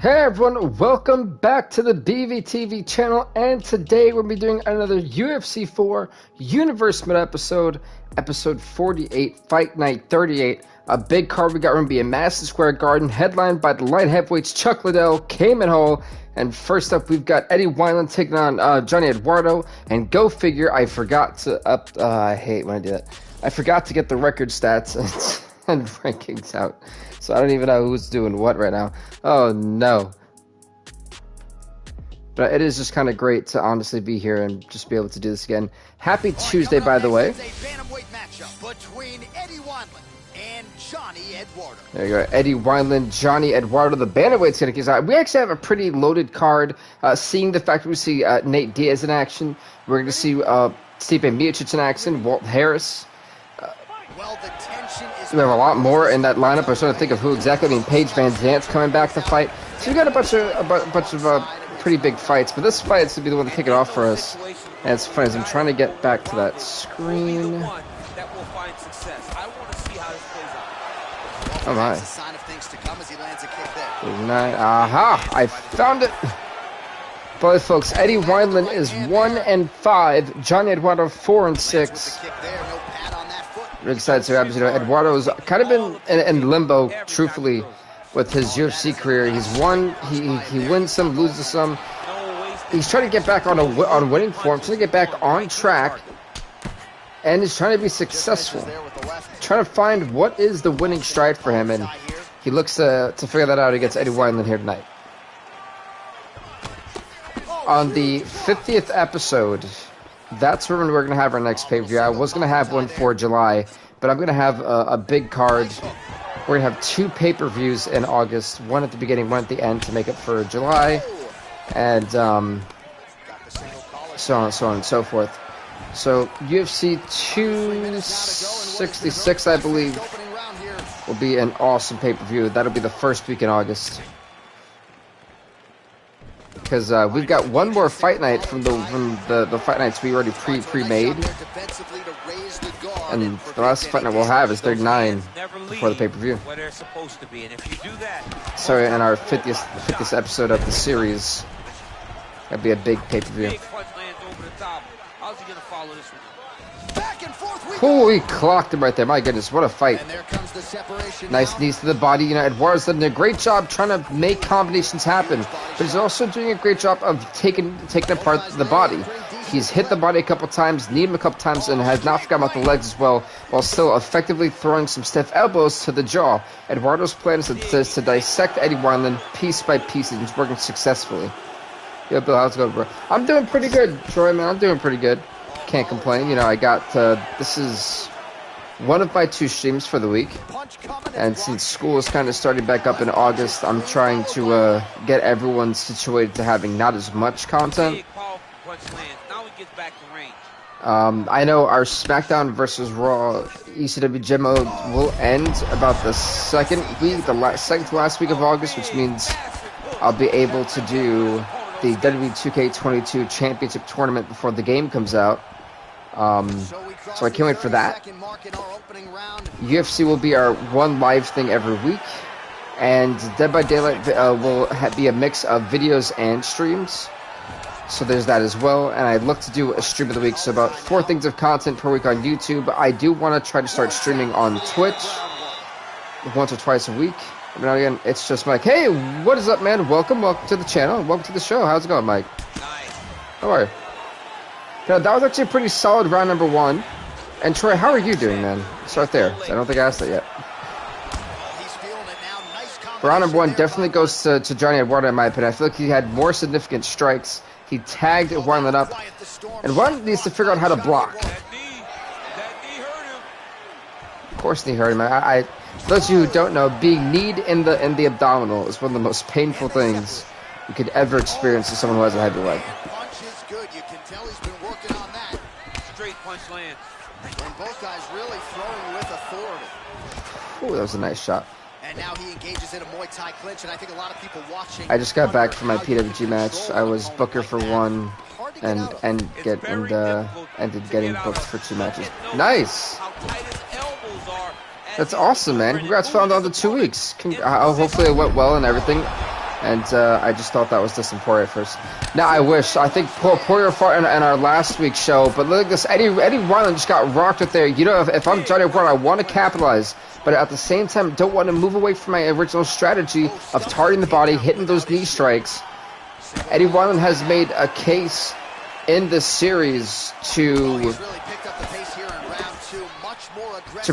Hey everyone, welcome back to the BVTV channel, and today we'll be doing another UFC 4 Universe Mid episode, episode 48, Fight Night 38. A big card we got going to be in Madison Square Garden, headlined by the light heavyweights Chuck Liddell, Cayman Hall, and first up we've got Eddie Wineland taking on Johnny Eduardo, and go figure, I forgot to I hate when I do that. I forgot to get the record stats and rankings out. So I don't even know who's doing what right now. Oh no. But it is just kind of great to honestly be here and just be able to do this again. Happy Tuesday, by the way. There you go, Eddie Wineland, Johnny Eduardo. The bantamweight's gonna kick out. We actually have a pretty loaded card. Seeing the fact that we see Nate Diaz in action, we're gonna see Stipe Miocic in action, Walt Harris. We have a lot more in that lineup. I was trying to think of who exactly. I mean, Paige Van Zant's coming back to fight. So we got a bunch of pretty big fights. But this fight is to be the one to kick it off for us. And it's funny as I'm trying to get back to that screen. Oh my! Aha! I found it. But folks, Eddie Wineland is 1-5. Johnny Eduardo 4-6. Really excited to have Eduardo's kind of been in limbo, truthfully, with his UFC career. He's won, he wins some, loses some. He's trying to get back on winning form, trying to get back on track, and he's trying to be successful. Trying to find what is the winning stride for him, and he looks to figure that out against Eddie Wineland here tonight. On the 50th episode, that's when we're going to have our next pay-per-view. I was going to have one for July, but I'm going to have a big card. We're going to have 2 pay-per-views in August, one at the beginning, one at the end to make up for July, and so on and so forth. So UFC 266, I believe, will be an awesome pay-per-view. That'll be the first week in August. Because we've got one more fight night from the fight nights we already pre-made, and the last fight night we'll have is 39 before the pay-per-view. So in our 50th episode of the series, that'd be a big pay-per-view. Oh, he clocked him right there. My goodness, what a fight. Nice knees to the body. You know, Eduardo's done a great job trying to make combinations happen, but he's also doing a great job of taking apart the body. He's hit the body a couple times, kneed him a couple times, and has not forgotten about the legs as well, while still effectively throwing some stiff elbows to the jaw. Eduardo's plan is to dissect Eddie Wineland piece by piece, and he's working successfully. Yo, Bill, how's it going, bro? I'm doing pretty good, Troy, man. I'm doing pretty good. Can't complain. You know, I got this is one of my 2 streams for the week, and since school is kind of starting back up in August, I'm trying to get everyone situated to having not as much content. I know our SmackDown versus Raw ECW Gym mode will end about the second to last week of August, which means I'll be able to do the WWE 2K22 Championship Tournament before the game comes out. So I can't wait for that. UFC will be our one live thing every week, and Dead by Daylight will be a mix of videos and streams. So there's that as well, and I look to do a stream of the week, so about 4 things of content per week on YouTube. I do want to try to start streaming on Twitch once or twice a week. Every now and again, it's just Mike. Hey, what is up, man? Welcome to the channel. Welcome to the show. How's it going, Mike? How are you? Now, that was actually a pretty solid round number 1. And Troy, how are you doing, man? Start there. I don't think I asked that yet. Round number 1 definitely goes to Johnny Eduardo, in my opinion. I feel like he had more significant strikes. He tagged Wineland up, and Wineland needs to figure out how to block. Of course, he hurt him. For those of you who don't know, being kneed in the abdominal is one of the most painful things you could ever experience as someone who has a heavy leg. Ooh, that was a nice shot. And now he engages in a Muay Thai clinch, and I think a lot of people watching. I just got back from my PWG match. I was booker for 1 and ended getting booked for 2 matches. Nice. That's awesome, man. Congrats, found on the 2 weeks. Hopefully it went well and everything. And I just thought that was disappointing at first. Now I wish. I think Poirier fought in our last week's show, but look at this. Eddie Wineland just got rocked up there. You know, if I'm Johnny Ward, I want to capitalize, but at the same time, don't want to move away from my original strategy of targeting the body, hitting those knee strikes. Eddie Wineland has made a case in this series to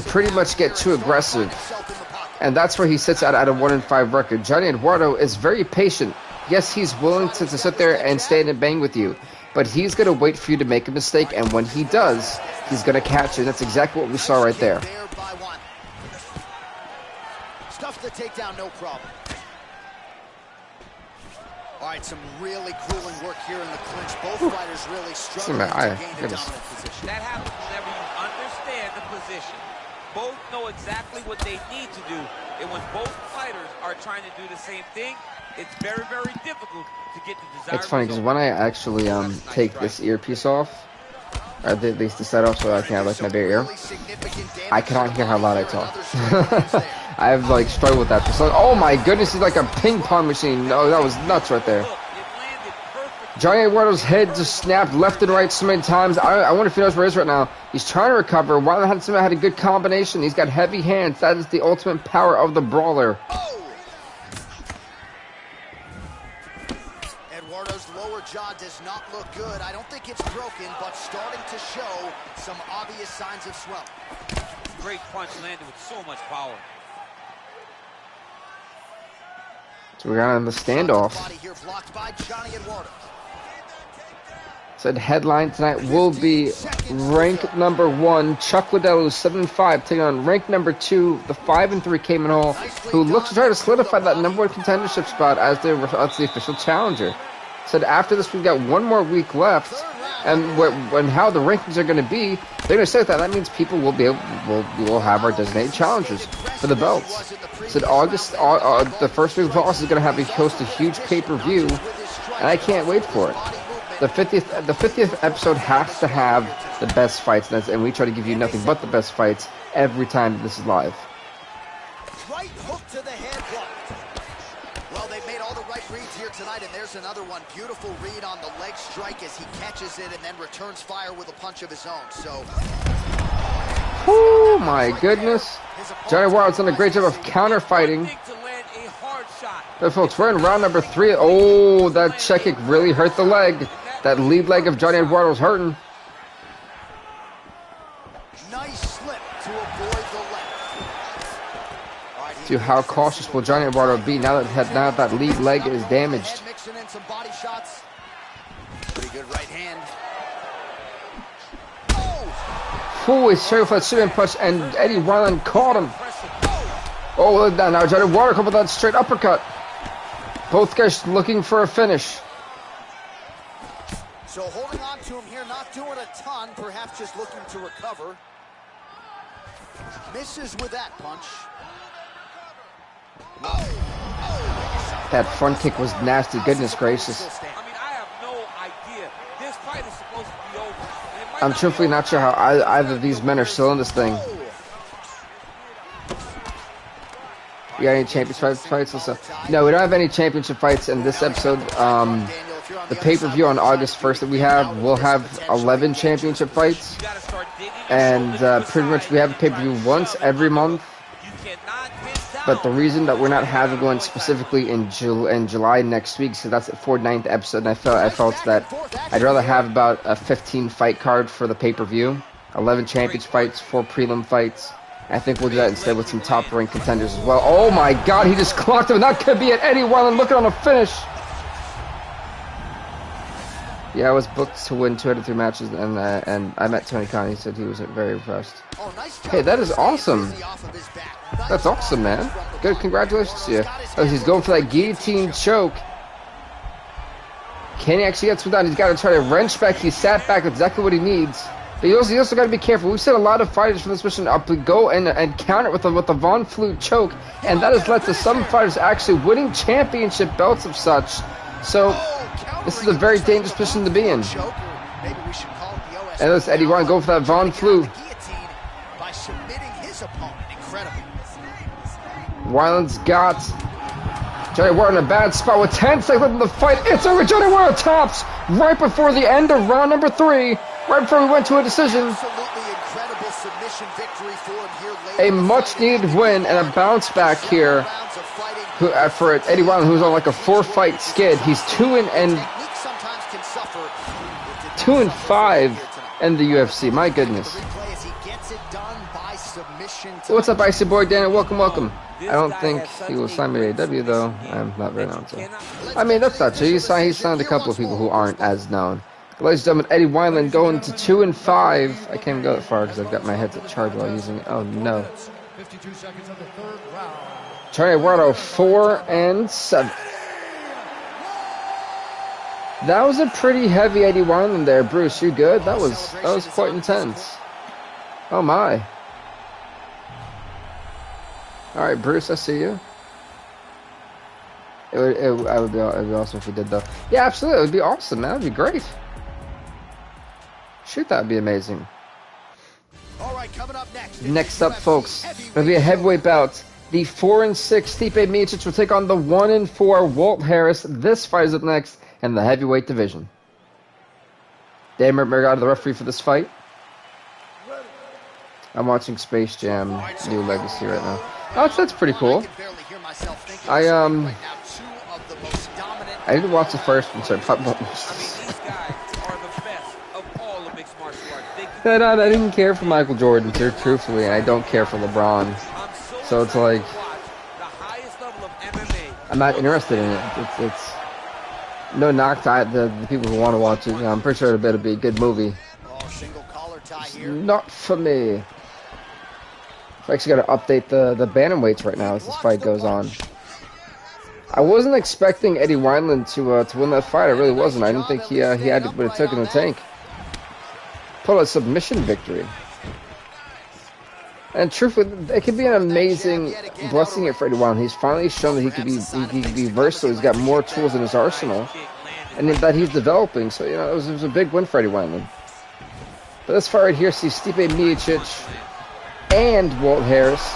pretty much get too aggressive. And that's where he sits at a 1-5 record. Johnny Eduardo is very patient. Yes, he's willing to sit there and stand and bang with you, but he's going to wait for you to make a mistake, and when he does, he's going to catch you. And that's exactly what we saw right there. Stuff the takedown, no problem. All right, some really grueling work here in the clinch. Both fighters really struggling to gain a dominant position. That happens whenever you understand the position. Both know exactly what they need to do, and when both fighters are trying to do the same thing, it's very, very difficult to get the desired It's funny because when I actually take this earpiece off, or at least the set off so I can have like my bare ear, I cannot hear how loud I talk. I've like struggled with that for so. Oh my goodness, he's like a ping pong machine. No, that was nuts right there. Johnny Eduardo's head just snapped left and right so many times. I wonder if he knows where he is right now. He's trying to recover. Wineland had a good combination. He's got heavy hands. That is the ultimate power of the brawler. Eduardo's lower jaw does not look good. I don't think it's broken, but starting to show some obvious signs of swelling. Great punch landed with so much power. So we're on the standoff. Said headline tonight will be rank number 1, Chuck Liddell, who's 7-5, taking on rank number 2, the 5-3 Cayman Hall, who looks to try to solidify that number 1 contendership spot as the official challenger. Said after this we've got one more week left, and when how the rankings are going to be, they're going to say that. That means people will will have our designated challengers for the belts. Said August, the first week of August is going to host a huge pay-per-view, and I can't wait for it. The 50th episode has to have the best fights, and we try to give you nothing but the best fights every time this is live. Right hook to the head blocked. Well, they've made all the right reads here tonight, and there's another one. Beautiful read on the leg strike as he catches it and then returns fire with a punch of his own. So, oh my goodness. Johnny Wild's done a great job of counter fighting. But folks, we're in round number 3. Oh, that check kick really hurt the leg. That lead leg of Johnny Eduardo's hurting. Nice slip to avoid the left. To how cautious will Johnny Eduardo be now that lead leg is damaged? Mixing in some body shots. Pretty good right hand. Oh, he's straight for that shooting punch, and Eddie Wineland caught him. Oh, now Johnny Eduardo come with that straight uppercut. Both guys looking for a finish. So holding on to him here, not doing a ton, perhaps just looking to recover. Misses with that punch. That front kick was nasty, goodness gracious. I mean, I have no idea. This fight is supposed to be over. I'm truthfully not sure how either of these men are still in this thing. You got any championship fights and stuff? No, we don't have any championship fights in this episode. The pay-per-view on August 1st that we have, we'll have 11 championship fights. And pretty much we have a pay-per-view once every month. But the reason that we're not having one specifically in July next week, so that's the 49th episode, and I felt that I'd rather have about a 15 fight card for the pay-per-view. 11 championship fights, 4 prelim fights. I think we'll do that instead with some top-ranked contenders as well. Oh my God, he just clocked him. That could be it. Eddie Wineland looking on a finish. Yeah, I was booked to win 2 out of 3 matches, and I met Tony Khan. He said he was very impressed. Hey, that is awesome. That's awesome, man. Good, congratulations to you. Oh, he's going for that guillotine choke. Can he actually get some down? He's got to try to wrench back. He sat back, exactly what he needs. But he also got to be careful. We've seen a lot of fighters from this mission go and counter with the Von Flute choke, and that has led to some fighters actually winning championship belts of such. So this is a very dangerous position to be in. And let's Eddie Wineland go for that Von Flute. Wineland's got Johnny Ward in a bad spot with 10 seconds left in the fight. It's over. Johnny Ward tops right before the end of round number 3. Right before we went to a decision. Absolutely incredible submission victory for him here. A much-needed win and a bounce back here. For Eddie Wineland, who's on like a 4-fight skid, he's 2-5 in the UFC. My goodness. What's up, Icy Boy Daniel? Welcome, welcome. I don't think he will sign me to AW though. I'm not very known. So. I mean, that's not true. He signed a couple of people who aren't as known. But ladies and gentlemen, Eddie Wineland going to 2-5. I can't even go that far because I've got my headset charged while using it. Oh no. 52 seconds of the third round. Johnny Eduardo 4-7. That was a pretty heavy Eddie Wineland there, Bruce. You good? That was quite intense. Oh my. All right, Bruce, I see you. It would be awesome if we did though. Yeah, absolutely. It would be awesome, man. That'd be great. Shoot, that'd be amazing. All right, coming up next. Next up, folks, it'll be a heavyweight bout. The 4-6 Stipe Miocic will take on the 1-4 Walt Harris. This fight is up next in the heavyweight division. Dan Mergado, the referee for this fight. I'm watching Space Jam New Legacy right now. Oh, that's pretty cool. I didn't watch the first one, so I probably won't watch this. I didn't care for Michael Jordan, truthfully, and I don't care for LeBron. So it's like, I'm not interested in it. It's no knock to the people who want to watch it. I'm pretty sure it'll be a good movie. Not for me. I actually got to update the bantamweights right now as this fight goes on. I wasn't expecting Eddie Wineland to win that fight. I really wasn't. I didn't think he had what it took in the tank. Pull a submission victory. And truthfully, it could be an amazing blessing here for Eddie Wineland. He's finally shown that he could be versatile. He's got more tools in his arsenal, and that he's developing. So it was a big win for Eddie Wineland. But this fight right here sees Stipe Miocic and Walt Harris.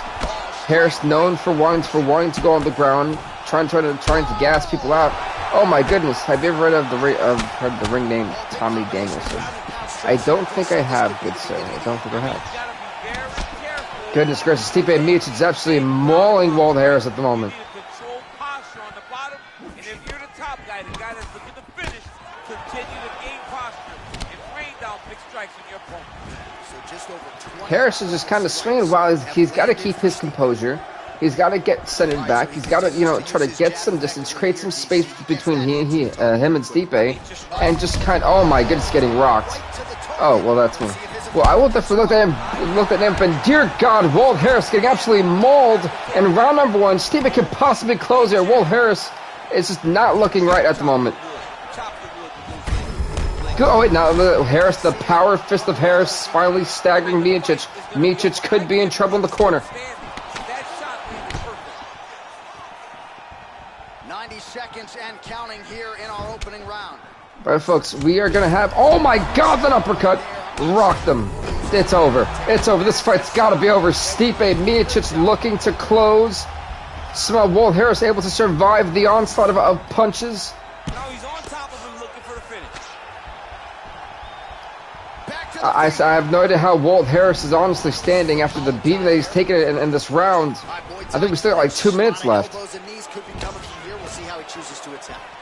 Harris known for wanting to go on the ground, trying to gas people out. Oh my goodness! Have you ever heard of heard the ring name Tommy Danielson? I don't think I have, good sir. I don't think I have. Goodness gracious, Stipe Miocic is absolutely mauling Walt Harris at the moment. Harris is just kind of swinging while he's got to keep his composure. He's got to get centered back. He's got to, try to get some distance, create some space between him and Stipe, and just oh my goodness, getting rocked. Oh, well, that's me. Well, I will definitely look at him, but dear God, Walt Harris getting absolutely mauled in round number 1. Stipe could possibly close here. Walt Harris is just not looking right at the moment. Oh, wait, now Harris, the power fist of Harris, finally staggering Miocic. Miocic could be in trouble in the corner. 90 seconds and counting here in our opening round. All right, folks, we are going to have... Oh, my God, that uppercut. Rocked them. It's over. It's over. This fight's got to be over. Stipe Miocic looking to close. Somehow Walt Harris able to survive the onslaught of punches. Now he's on top of him looking for the finish. I have no idea how Walt Harris is honestly standing after the beating that he's taken in this round. I think we still got like 2 minutes left.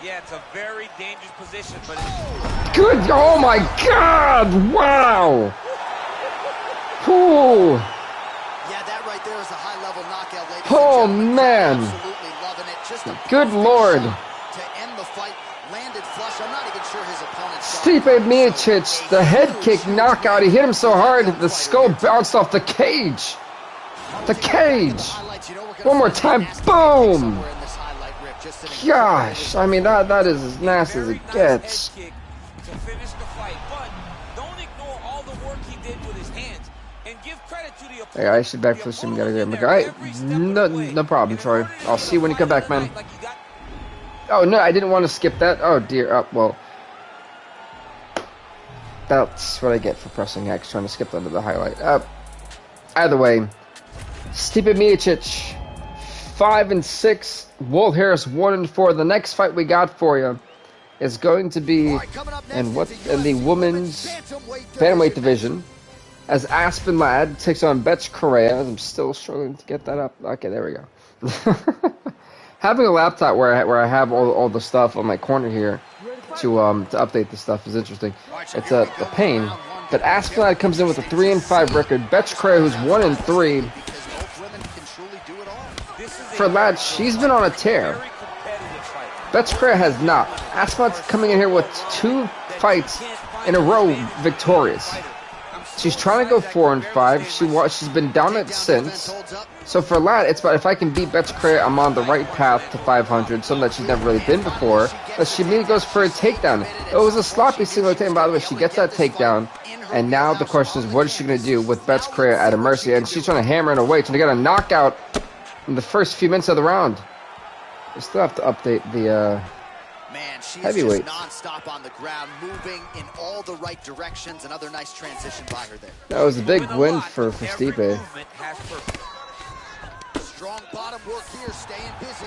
Yeah, it's a very dangerous position, but good. Oh my God! Wow. Whew. Yeah, that right there is a high-level knockout, ladies oh and gentlemen. man. Absolutely loving it. Just a good Lord. To end the fight, landed flush. I'm not even sure his opponent. Stipe Miocic, the head kick knockout. He hit him so hard the skull bounced off the cage. The cage. One more time. Boom. Gosh, I mean that is as nasty as it gets. Hey, I should back push him. Gotta get him. Alright, no problem, Troy. I'll see you when you come back, man. Oh no, I didn't want to skip that. Oh dear. Oh well, that's what I get for pressing X, trying to skip under the highlight. Either way, Stipe Miocic 5-6. Will Harris 1-4. The next fight we got for you is going to be in the women's bantamweight division, as Aspen Ladd takes on Betch Correa. I'm still struggling to get that up. Okay, there we go. Having a laptop where I have all the stuff on my corner here to update the stuff is interesting. It's a pain. But Aspen Ladd comes in with a 3-5 record. Betch Correa, who's 1-3. For Ladd, she's been on a tear. Betch Correa has not. Aspen Ladd's coming in here with 2 fights in a row victorious. She's trying to go 4-5. She's been dominant since. So for Ladd, it's about if I can beat Betch Correa, I'm on the right path to 500, something that she's never really been before. But she immediately goes for a takedown. It was a sloppy single takedown, by the way. She gets that takedown, and now the question is, what is she going to do with Betch Correa at a mercy? And she's trying to hammer it away, trying to get a knockout in the first few minutes of the round. We still have to update the heavyweight. Non-stop on the ground, moving in all the right directions. Another nice transition by her there. That was a big win for Stipe. Strong bottom work here, staying busy.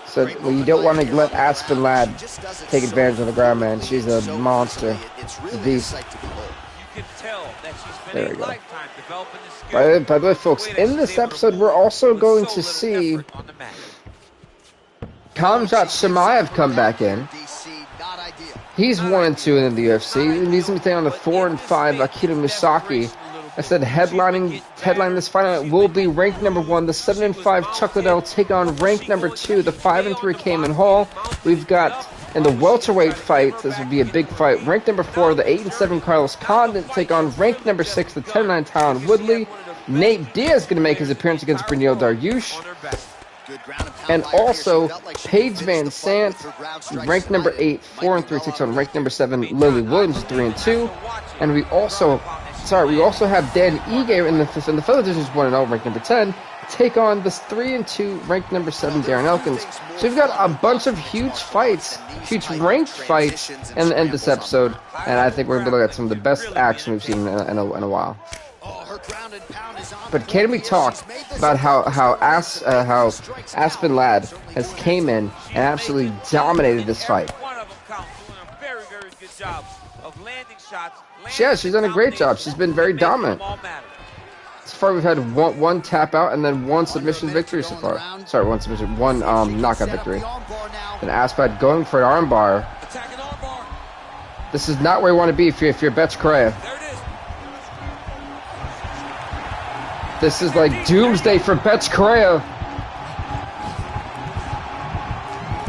So well, you don't want to let Aspen Ladd take advantage of the ground, man. She's a monster. A beast. There we go. By the way, folks, in this episode, we're also going to see Khamzat Chimaev come back in. He's 1-2 in the UFC, and he's going to be taking on the 4-5 Akira Misaki. I said headlining this fight will be ranked number 1, the 7-5 Chuck Liddell take on ranked number 2, the 5-3 Cayman Hall. We've got in the welterweight fight, this would be a big fight, ranked number 4, the 8-7 Carlos Condit take on ranked number 6, the 10-9 Talon Woodley. Nate Diaz going to make his appearance against Brunel Dariush. And also, Paige Van Sant, ranked number 8, 4-3 takes on ranked number 7, Lily Williams, 3-2. And we also have Dan Ige in the fellow divisions 1-0, ranked number 10, take on this 3-2, ranked number 7, Darren Elkins. So we've got a bunch of huge fights, huge ranked fights in this episode, and I think we're going to look at some of the best action we've seen in a while. But can we talk about how Aspen Ladd has came in and absolutely dominated this fight? She's done a great job. She's been very dominant. So far, we've had one tap out and then one submission victory so far. Sorry, one knockout victory. And Aspen going for an armbar. This is not where you want to be if you're Betch Correa. This is like doomsday for Betch Correa.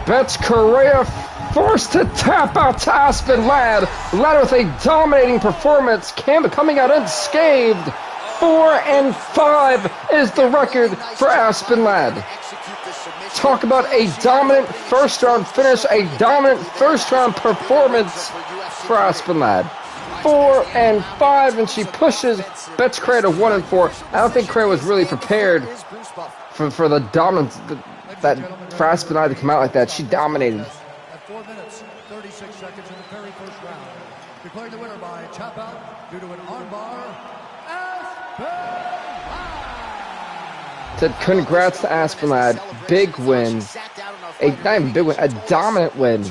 Betch Correa forced to tap out to Aspen Ladd. Ladd with a dominating performance, coming out unscathed. 4-5 is the record for Aspen Ladd. Talk about a dominant first round finish, a dominant first round performance for Aspen Ladd. 4-5, and she pushes Betch Correa to 1-4. I don't think Correa was really prepared for the dominance that for Aspen Ladd to come out like that. She dominated. At 4 minutes, 36 seconds in the very first round. Declared the winner by tap out due to an armbar. Said congrats to Aspen Ladd. Big win. Not even big win, a dominant win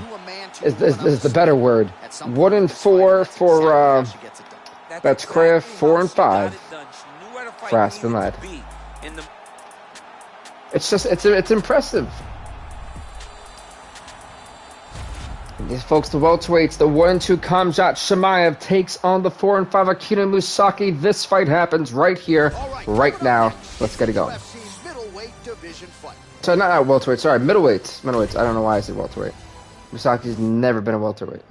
is the better word. 1-4 for Betch Correa, 4-5 for Aspen Ladd. It's impressive. And these folks, the welterweights, the 1-2 Khamzat Chimaev takes on the 4-5 Akira Misaki. This fight happens right here, right now. Let's get it going. Sorry, not welterweight. Sorry, middleweights. I don't know why I said welterweight. Misaki's never been a welterweight.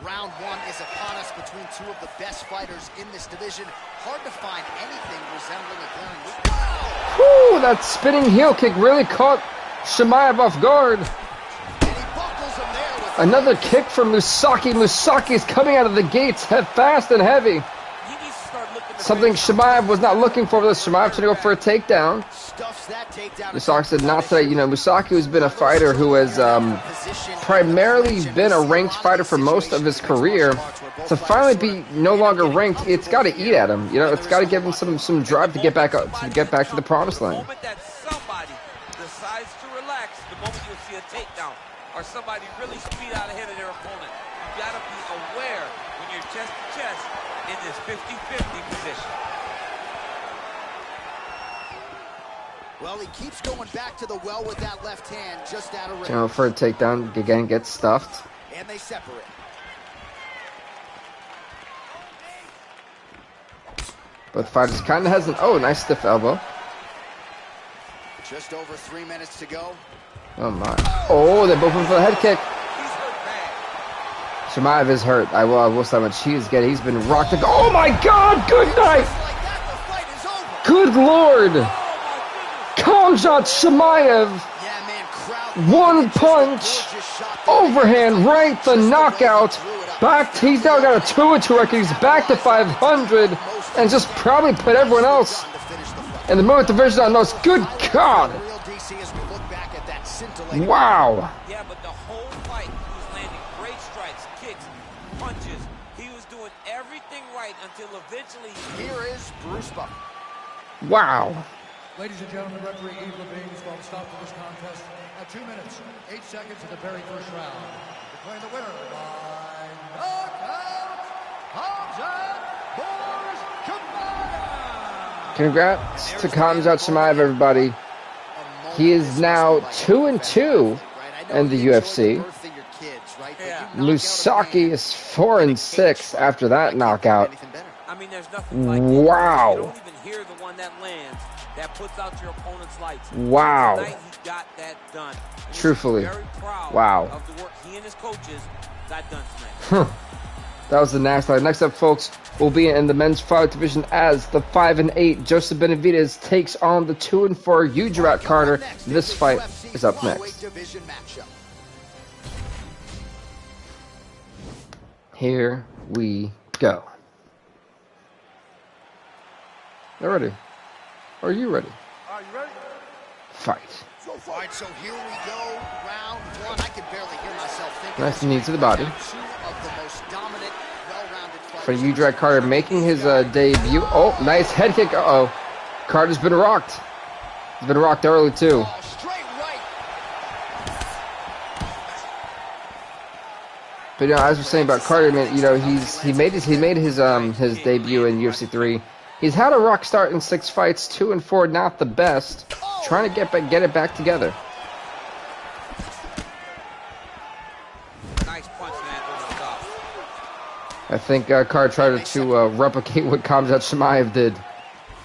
Round 1 is upon us between two of the best fighters in this division. Hard to find anything resembling a glaring. Whew, that spinning heel kick really caught Chimaev off guard. Another kick from Misaki. Misaki's coming out of the gates fast and heavy. Something Chimaev was not looking for. This Chimaev trying to go for a takedown. Musaki said, not today. You know, Musaki has been a fighter who has primarily been a ranked fighter for most of his career. To finally be no longer ranked, it's got to eat at him. You know, it's got to give him some drive to get back up, to get back to the promised land. The moment that somebody decides to relax, the moment you'll see a takedown or somebody really speed out ahead of their opponent. You got to be aware when you're chest to chest in this 50-50 position. Well, he keeps going back to the well with that left hand, just out of range. You know, for a takedown, again, gets stuffed. And they separate. Both fighters kind of has an, oh, nice stiff elbow. Just over 3 minutes to go. Oh, my. Oh, they're both in for the head kick. He's hurt bad. Shemaev is hurt. I will say how much he's been rocked. Oh, my God. Good night. Good Lord. Khamzat Chimaev, one punch, overhand right, the knockout, back, he's now got a 2-2 record, he's back to 500, and just probably put everyone else in the moment division on those. Good God! Wow! Yeah, but the whole fight, he was landing great strikes, kicks, punches, he was doing everything right until eventually... Here is Bruce Buffer. Wow. Ladies and gentlemen, referee Yves Levine has called stop to this contest at 2 minutes, 8 seconds of the very first round. Declaring the winner by knockout, Khamzat Chimaev. Congrats to Khamzat Chimaev, everybody. He is now 2-2 in the UFC. Musaki is 4-6 after that knockout. I mean, there's nothing like wow. You don't even hear the one that lands that puts out your opponent's lights. Wow. Tonight he got that done. Truthfully. Very proud wow. of the work he and his coaches got done tonight. That was the next fight. Next up, folks, will be in the men's fight division as the 5-8 Joseph Benavidez takes on the 2-4 Ujrat Carter. This fight is up next. Here we go. They're ready. Are you ready? Are you ready? Fight. All right, so here we go. Round one. I can barely hear myself thinking. Nice knee to the body. Two of the most dominant, well-rounded For fighters. Ujrat Carter making his debut. Oh, nice head kick. Uh-oh. Carter's been rocked. He's been rocked early, too. Oh, straight right. But, you know, as we're saying about Carter, man, you know, he made his debut in UFC 3. He's had a rock start in 6 fights, 2-4, not the best. Trying to get it back together. Nice punch, man, over the top. I think Carter tried to replicate what Khamzat Chimaev did. I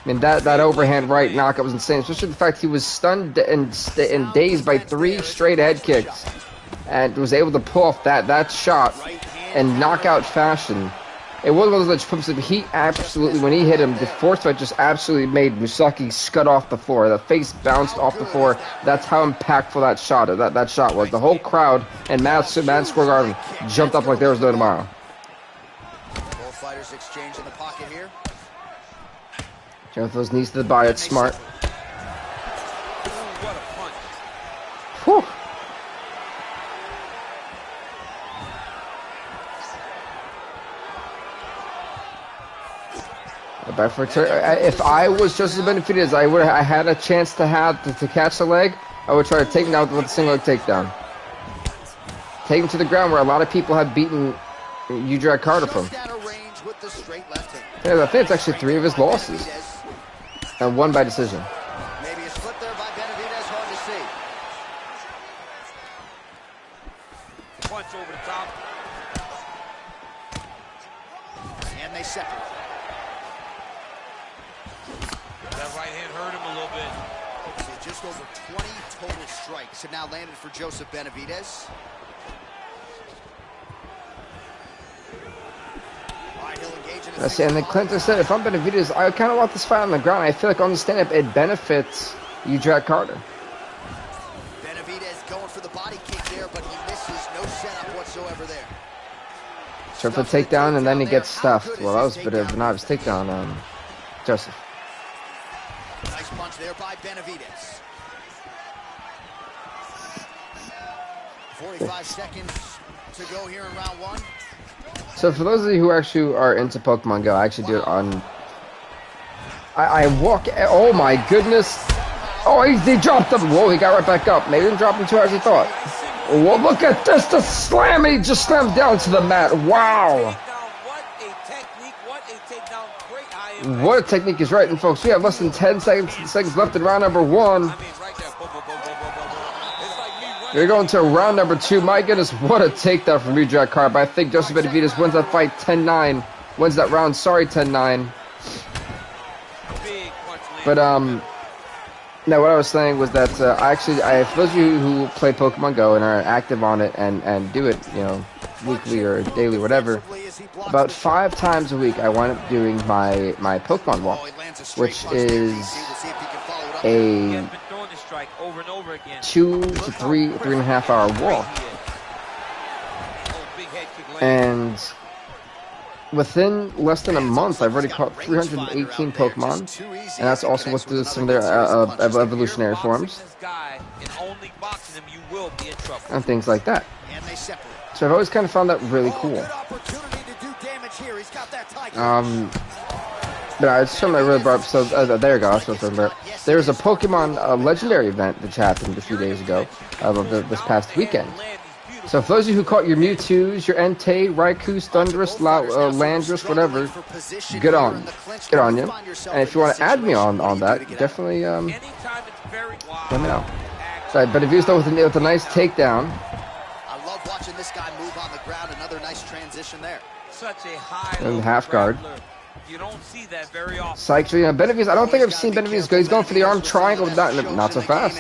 mean, that overhand right knockout was insane, especially the fact he was stunned and dazed by 3 straight head kicks, and was able to pull off that shot in knockout fashion. It wasn't one of those pumps. He absolutely, when he hit him, the force fight just absolutely made Musaki scud off the floor. The face bounced off the floor. That's how impactful that shot was. The whole crowd and Madison Square Garden jumped up like there was no tomorrow. Both fighters exchange in the pocket here. Jump with those knees to the body. It's smart. Ooh, what a punch. Whew. If I was Joseph Benavidez, I had a chance to catch the leg. I would try to take him down with a single leg takedown. Take him to the ground where a lot of people have beaten Ujrat Carter from. Yeah, I think it's actually 3 of his losses, and 1 by decision. Maybe a slip there by Benavidez, hard to see. Punch over the top. And they separate. That right hand hurt him a little bit. So just over 20 total strikes have now landed for Joseph Benavidez. All right, he'll engage in a And then Clinton said, if I'm Benavidez, I kind of want this fight on the ground. I feel like on the stand-up, it benefits Ujrat Carter. Benavidez going for the body kick there, but he misses. No setup whatsoever there. Try for the takedown, and then he gets stuffed. Well, that was a bit of an obvious takedown, Joseph. Nice punch there by Benavidez. 45 seconds to go here in round one. So for those of you who actually are into Pokemon Go, I actually do it on... I walk... Oh my goodness! Oh, he dropped him! Whoa, he got right back up. Maybe he didn't drop him too hard as he thought. Whoa, look at this! The slam! He just slammed down to the mat. Wow! What a technique is right. And folks, we have less than 10 seconds left in round number one. We're going to round number two. My goodness, what a takedown from Jack Carp. I think Joseph Benavidez wins that fight 10-9. Wins that round, sorry, 10-9. But, no, what I was saying was that for those of you who play Pokemon Go and are active on it and do it, you know, weekly or daily, whatever, about 5 times a week I wind up doing my Pokemon walk, which is a 2 to 3.5 hour walk. And within less than a month, I've already caught 318 Pokemon, and that's also with some of their evolutionary forms and things like that. So I've always kind of found that really cool. But it's something I really brought up. So there you go. There's a Pokemon legendary event that happened a few days ago, this past weekend. So for those of you who caught your Mewtwo's, your Entei, Raikou, Thundurus, Landorus, whatever, good on you. And if you want to add me on that, definitely let me know. So, but if you start with a nice takedown. I love watching this guy move on the ground. Another nice transition there. Such a high and half guard. You don't see that very often. Psyched, you know, Benavidez, I don't think I've seen Benavidez go. He's going for the arm triangle, not so fast.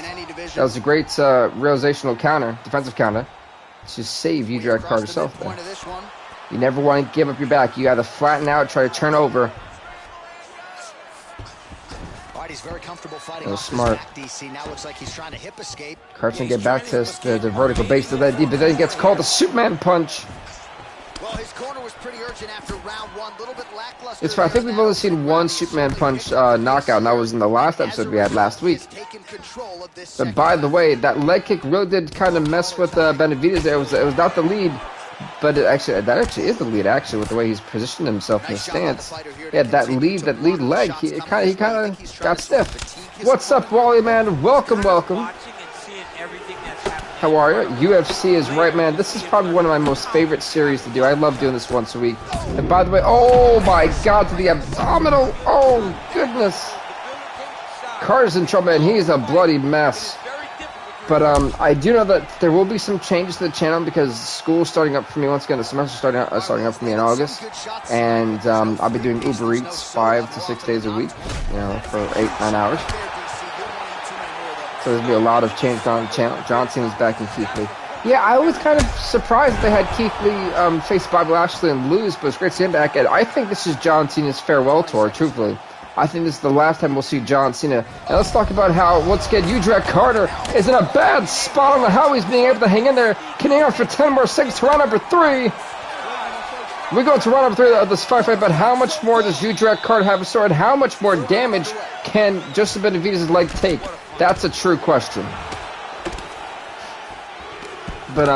That was a great realizational counter, defensive counter, to save Jack Carp yourself there. You never want to give up your back. You got to flatten out, try to turn over. He's very comfortable fighting off smart. DC. Now looks like he's trying to hip escape. Carp's gonna get back to the vertical base of that deep, but then he gets called the Superman punch. Well, his corner was pretty urgent after round one. Little bit lackluster. It's fine. I think we've only seen one Superman punch knockout, and that was in the last episode we had last week. But by the way, that leg kick really did kind of mess with Benavidez there. It was not the lead, but that actually is the lead, actually, with the way he's positioned himself in his stance. Yeah, that lead leg, he kind of got stiff. What's up, Wally, man? Welcome. How are you? UFC is right, man. This is probably one of my most favorite series to do. I love doing this once a week. And by the way, oh my God, to the abdominal. Oh, goodness. Carter's in trouble, and he's a bloody mess. But I do know that there will be some changes to the channel because school's starting up for me once again. The semester's starting up for me in August, and I'll be doing Uber Eats 5 to 6 days a week, you know, for 8-9 hours. So there's gonna be a lot of change on the channel. John Cena's back in Keith Lee. Yeah, I was kind of surprised that they had Keith Lee face Bobby Lashley and lose, but it's great to see him back. And I think this is John Cena's farewell tour, truthfully. I think this is the last time we'll see John Cena. And let's talk about how, once again, Jack Carter is in a bad spot on how he's being able to hang in there. Can hang on for 10 more seconds to round number 3. We go to round number 3 of this fight, but how much more does Jack Carter have in store, and how much more damage can Joseph Benavidez' leg take? That's a true question. But,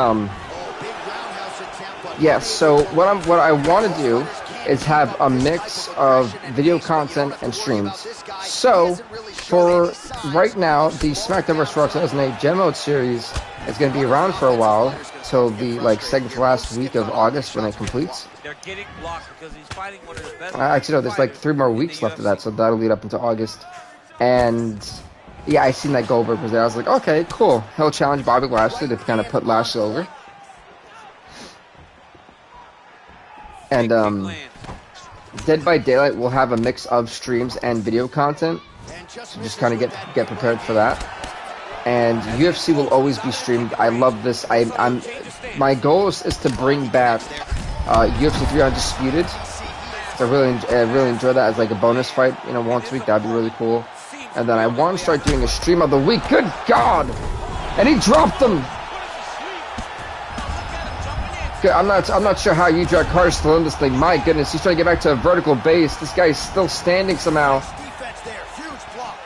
yeah, so what I want to do is have a mix of video content and streams. So, for right now, the SmackDown vs. Raw 2008 Gem Mode series is going to be around for a while, till the second to last week of August when it completes. Actually, no, there's 3 more weeks left of that, so that'll lead up into August. And yeah, I seen that Goldberg was there. I was like, okay, cool. He'll challenge Bobby Lashley to kind of put Lashley over. And Dead by Daylight will have a mix of streams and video content, so just kind of get prepared for that. And UFC will always be streamed. I love this. My goal is to bring back UFC 3 Undisputed. So I really enjoy that as a bonus fight, once a week. That'd be really cool. And then I want to start doing a stream of the week. Good God! And he dropped him. I'm not sure how Jack Carter's still in this thing. My goodness, he's trying to get back to a vertical base. This guy's still standing somehow. Defense there, huge block.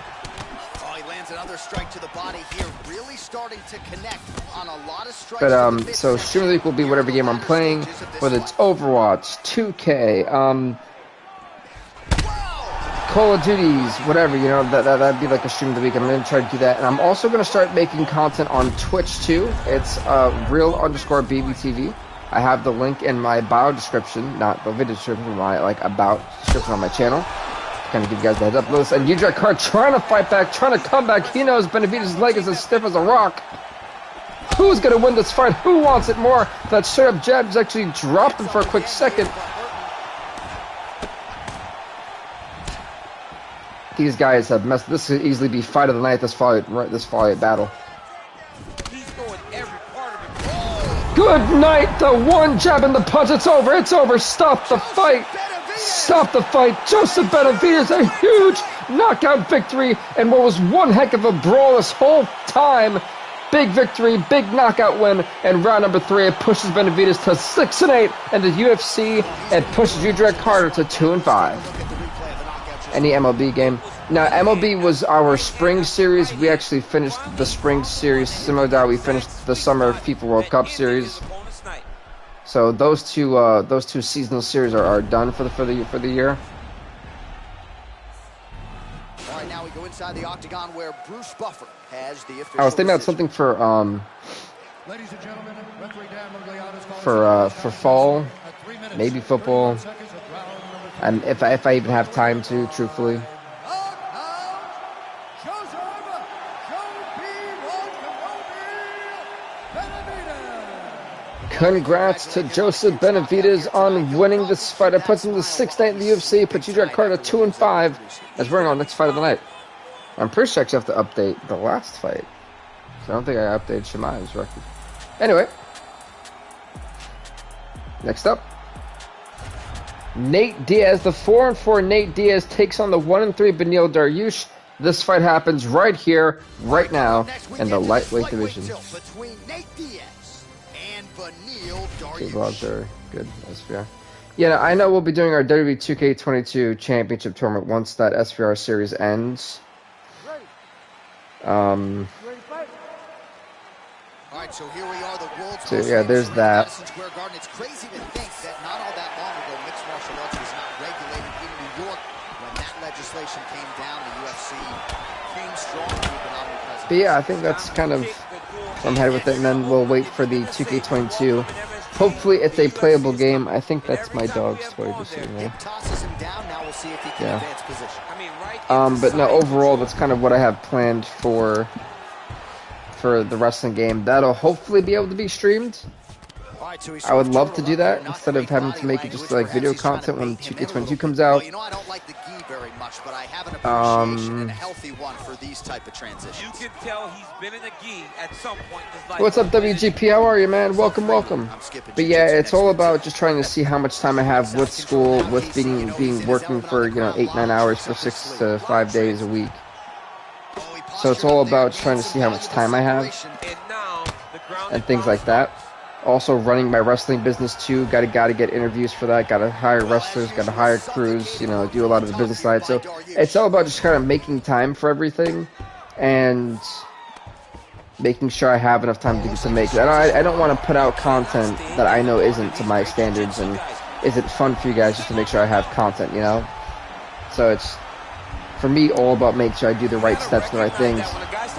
Oh, he lands another strike to the body here. Really starting to connect on a lot of strikes. But so Stream of the Week will be whatever game I'm playing, whether it's Overwatch, 2K, Call of Duties, whatever, you know, that'd be like a Stream of the Week. I'm going to try to do that. And I'm also going to start making content on Twitch too. It's real_BVTV. I have the link in my bio description, not the video description, my like about description on my channel. Kind of give you guys the heads up. Lewis and Udrek Card trying to fight back, trying to come back. He knows Benavidez' leg is as stiff as a rock. Who's going to win this fight? Who wants it more? That straight up jab is actually dropped him for a quick second. These guys have messed. This could easily be fight of the night. This fight battle. Good night. The one jab and the punch. It's over. It's over. Stop the fight. Stop the fight. Joseph Benavidez, a huge knockout victory, and what was one heck of a brawl this whole time. Big victory, big knockout win, and round number 3, it pushes Benavidez to 6-8 in the UFC, and pushes Udrek Carter to 2-5. Any MLB game. Now, MLB was our spring series. We actually finished the spring series similar to how we finished the summer FIFA World Cup series. So those two seasonal series are done for the year. All right, now we go inside the octagon where Bruce Buffer has the official I was thinking about something for Ladies and gentlemen, referee Dan Miragliotta's for fall, maybe football. And if I even have time to, truthfully. Congrats to Joseph Benavidez on winning this fight. It puts him to 6-8 in the UFC, puts Udrek Carter 2-5 as we're on next fight of the night. I'm pretty sure I actually have to update the last fight. So I don't think I updated Chimaev's record. Anyway. Next up. Nate Diaz, the 4-4 Nate Diaz takes on the 1-3 Beneil Dariush. This fight happens right here, right now, in the lightweight division. Between Nate Diaz and Beneil Dariush. Vlogs are good, SVR. Yeah, I know we'll be doing our WWE 2K22 Championship Tournament once that SVR series ends. All right, so here we are, the world's so yeah, there's that. Madison Square Garden. It's crazy to think that not all that long ago, mixed martial arts was not regulated in New York. When that legislation came down, the UFC came strong to the economic presence. But yeah, I think that's kind of I'm headed with it, and then we'll wait for the 2K22. Hopefully, it's a playable game. I think that's my dog's toy just sitting there. Yeah. But no, overall, that's kind of what I have planned for the wrestling game. That'll hopefully be able to be streamed. I would love to do that instead of having to make it just like video content when 2K22 comes out. You know, I don't like the gi very much, but I have an appreciation and a healthy one for these type of transitions. You can tell he's been in a gi at some point in his life. What's up, WGP? How are you, man? Welcome, welcome. But yeah, it's all about just trying to see how much time I have with school, with being working for 8-9 hours for 6 to 5 days a week. So it's all about trying to see how much time I have and things like that. Also running my wrestling business too. Gotta get interviews for that. Gotta hire wrestlers. Gotta hire crews. Do a lot of the business side. So it's all about just kind of making time for everything and making sure I have enough time to make it. I don't want to put out content that I know isn't to my standards and isn't fun for you guys, just to make sure I have content. So it's for me all about making sure I do the right steps and the right things.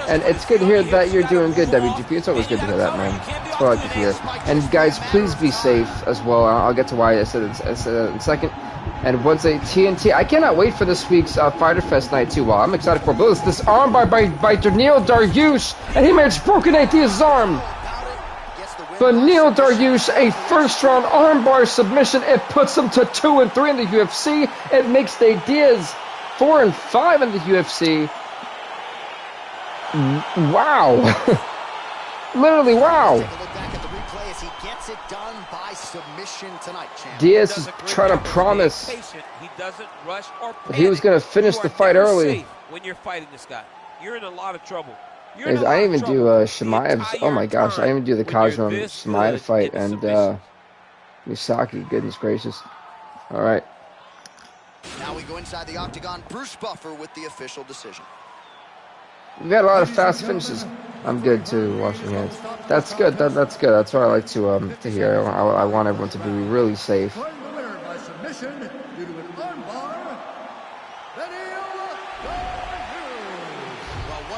And it's good to hear that you're doing good, WGP. It's always good to hear that, man. That's what I like to hear. And guys, please be safe as well. I'll get to why I said it in a second. And Wednesday, TNT. I cannot wait for this week's Fighter Fest night, too. Well, I'm excited for it. This armbar by Beneil Dariush. And he managed broken Diaz's arm. Beneil Dariush, a first-round armbar submission. It puts him to 2-3 in the UFC. It makes Nate Diaz 4-5 in the UFC. Wow. Literally, wow. Diaz is trying to promise that he was going to finish the fight early. When you're fighting this guy, you're in a lot of trouble. I didn't even do Chimaev's. Oh my gosh, I didn't even do the Kazram Chimaev fight and Misaki. Goodness gracious. All right. Now we go inside the octagon. Bruce Buffer with the official decision. We've had a lot of fast finishes. I'm good too, washing hands. That's good. That's good. That's what I like to hear. I want everyone to be really safe.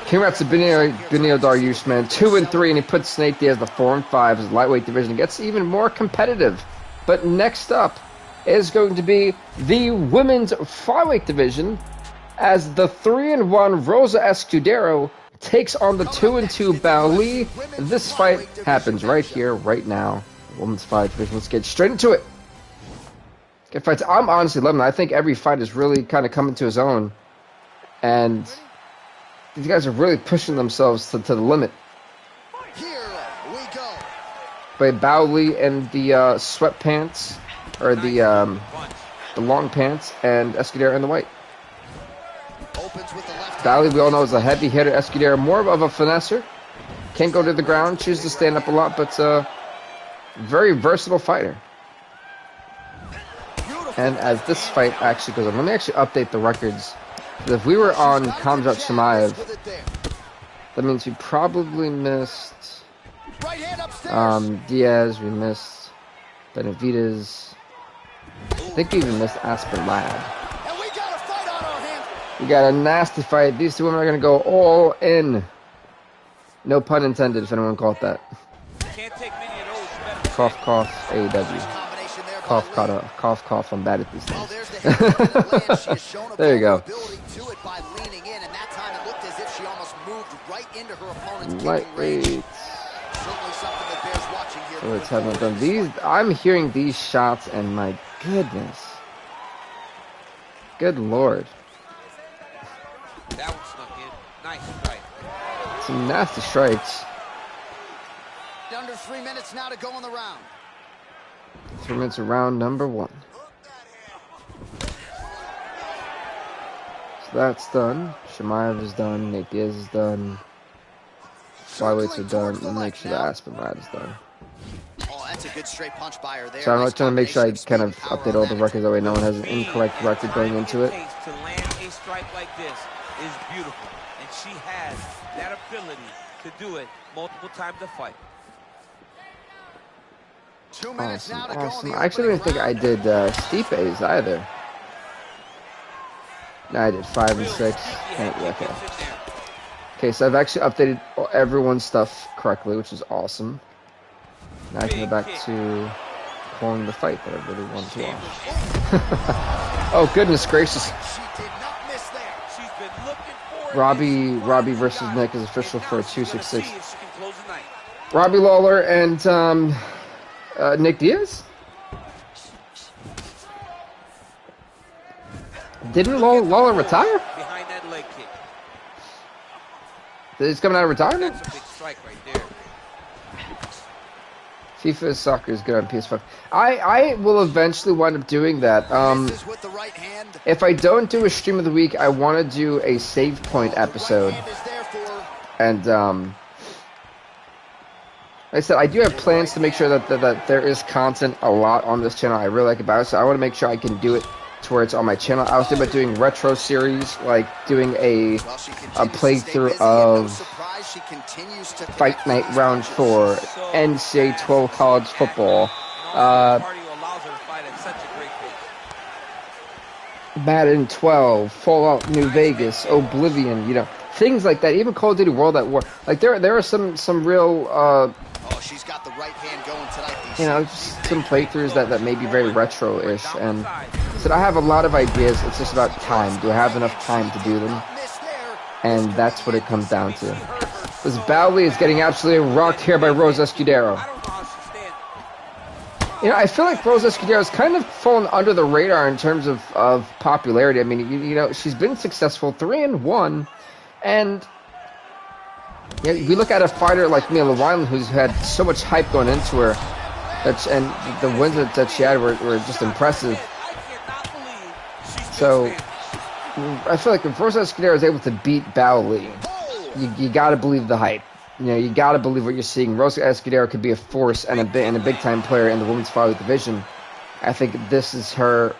Congrats to Benio Dariush, man. 2-3, and he puts Nate Diaz the 4-5. His lightweight division gets even more competitive. But next up is going to be the women's flyweight division, as the 3-1 Rosa Escudero takes on the 2-2 Baoli. This fight happens right here, right now. Women's flyweight division. Let's get straight into it. Good fights. I'm honestly loving it. I think every fight is really kind of coming to his own, and these guys are really pushing themselves to the limit. Here we go. By Baoli in the sweatpants, or the long pants, and Escudero in the white. Opens with the left. Baoli, we all know, is a heavy hitter. Escudero, more of a finesser. Can't go to the ground, chooses to stand up a lot, but very versatile fighter. And as this fight actually goes on, let me actually update the records. If we were on Khamzat Chimaev, that means we probably missed Diaz, we missed Benavidez. I think we even missed Aspen Ladd. We got a nasty fight. These two women are going to go all in. No pun intended, if anyone caught that. Cough, cough, AEW. Cough, cough, cough. I'm bad at these things. There you go. Lightweight. So let's have them done. These, I'm hearing these shots, and my goodness, good lord. That one snuck in. Nice strike. Some nasty strikes. Under 3 minutes now to go in the round. 3 minutes of round number 1. So that's done. Chimaev is done. Nate Diaz is done. Flyweights are done. And make sure the Aspen Ladd is done. Oh, that's a good straight punch by her there. So I'm trying to make sure I kind of update all the records, that way no one has an incorrect record going into it. To land a strike like this is beautiful, and she has that ability to do it multiple times a fight. 2 minutes now to Awesome. go. I actually didn't think I did Stipe's either. No, I did 5 and 6. Okay. Okay, so I've actually updated everyone's stuff correctly, which is awesome. Now I can go back to calling the fight that I really wanted to watch. Oh, goodness gracious. Robbie versus Nick is official for a 266. Robbie Lawler and Nick Diaz? Didn't Lawler retire? Behind that leg kick. He's coming out of retirement? That's a big strike right there. FIFA Soccer is good on PS5. I will eventually wind up doing that. If I don't do a stream of the week, I want to do a save point episode. And like I said, I do have plans to make sure that there is content a lot on this channel I really like about it, so I want to make sure I can do it to where it's on my channel. I was thinking about doing retro series, like doing a playthrough of Fight Night Round 4, NCAA 12 college football, Madden 12, Fallout New Vegas, Oblivion, you know, things like that. Even Call of Duty World at War. Like there are some real she's got the right hand going tonight. You know, just some playthroughs that may be very retro-ish, and so I have a lot of ideas. It's just about time. Do I have enough time to do them? And that's what it comes down to. This Baoli is getting absolutely rocked here by Rose Escudero. You know, I feel like Rose Escudero has kind of fallen under the radar in terms of popularity. I mean, you know, she's been successful, 3-1, and yeah, we look at a fighter like Mila Wineland, who's had so much hype going into her, and the wins that she had were just impressive. So I feel like if Rosa Escudero is able to beat Baoli, you got to believe the hype. You know, you got to believe what you're seeing. Rosa Escudero could be a force and a big time player in the women's flyweight division. I think this is her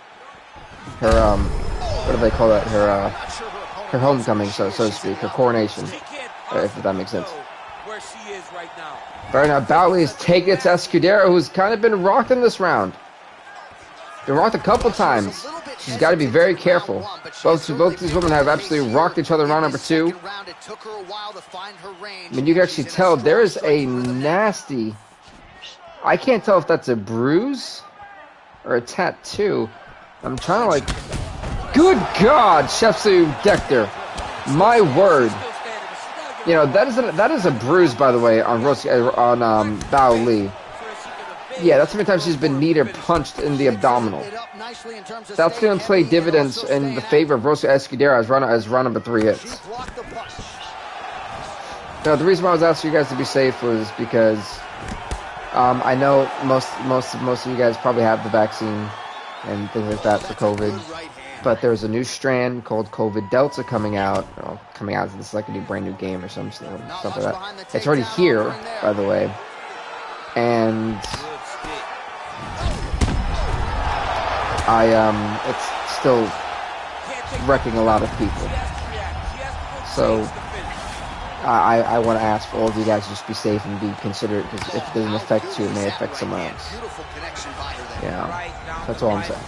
what do they call that? Her homecoming, so to speak, her coronation, if that makes sense. where she is right now. Right now, Batley is taking it to Escudero, who's kind of been rocked in this round. Been rocked a couple times. She's got to be very careful. Both these women have absolutely rocked each other in round number 2. I mean, you can actually tell there is a nasty... I can't tell if that's a bruise or a tattoo. I'm trying to, like... Good God! Shefsu decked her. My word. You know, that is a bruise, by the way, on Bao Li. Yeah, that's how many times she's been kneed or punched in the abdominal. That's going to play dividends in the favor of Rosa Escudero as round number 3 hits. Now, the reason why I was asking you guys to be safe was because I know most of you guys probably have the vaccine and things like that for COVID. But there's a new strand called COVID Delta coming out. Well, coming out, this is like a new brand new game or stuff like that. It's already here, by the way. And it's still wrecking a lot of people. So I want to ask for all of you guys to just be safe and be considerate, because if it doesn't affect you, it may affect someone else. Yeah, that's all I'm saying.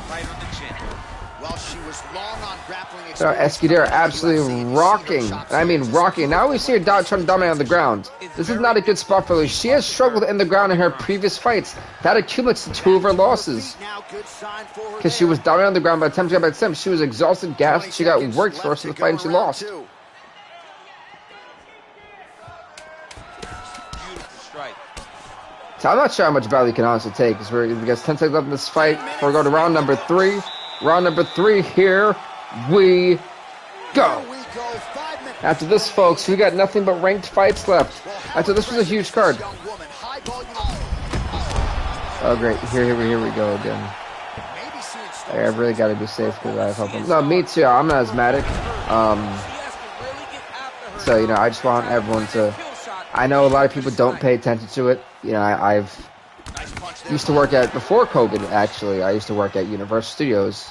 So Escudero absolutely rocking. I mean rocking. Now we see her trying to dominate on the ground. This is not a good spot for her. She has struggled in the ground in her previous fights. That accumulates to 2 of her losses. Because she was dominant on the ground by the time she got back to 7. She was exhausted, gassed. She got worked for the rest of the fight and she lost. So I'm not sure how much Batley can honestly take, because we got 10 seconds left in this fight before we go to round number 3. Round number 3, here we go. After this, folks, we got nothing but ranked fights left. After this was a huge card. Oh, great. Here we go again. I really got to be safe because I help them. No, me too. I'm an asthmatic. So, you know, I just want everyone to... I know a lot of people don't pay attention to it. You know, I've used to work at, before COVID, actually, I used to work at Universal Studios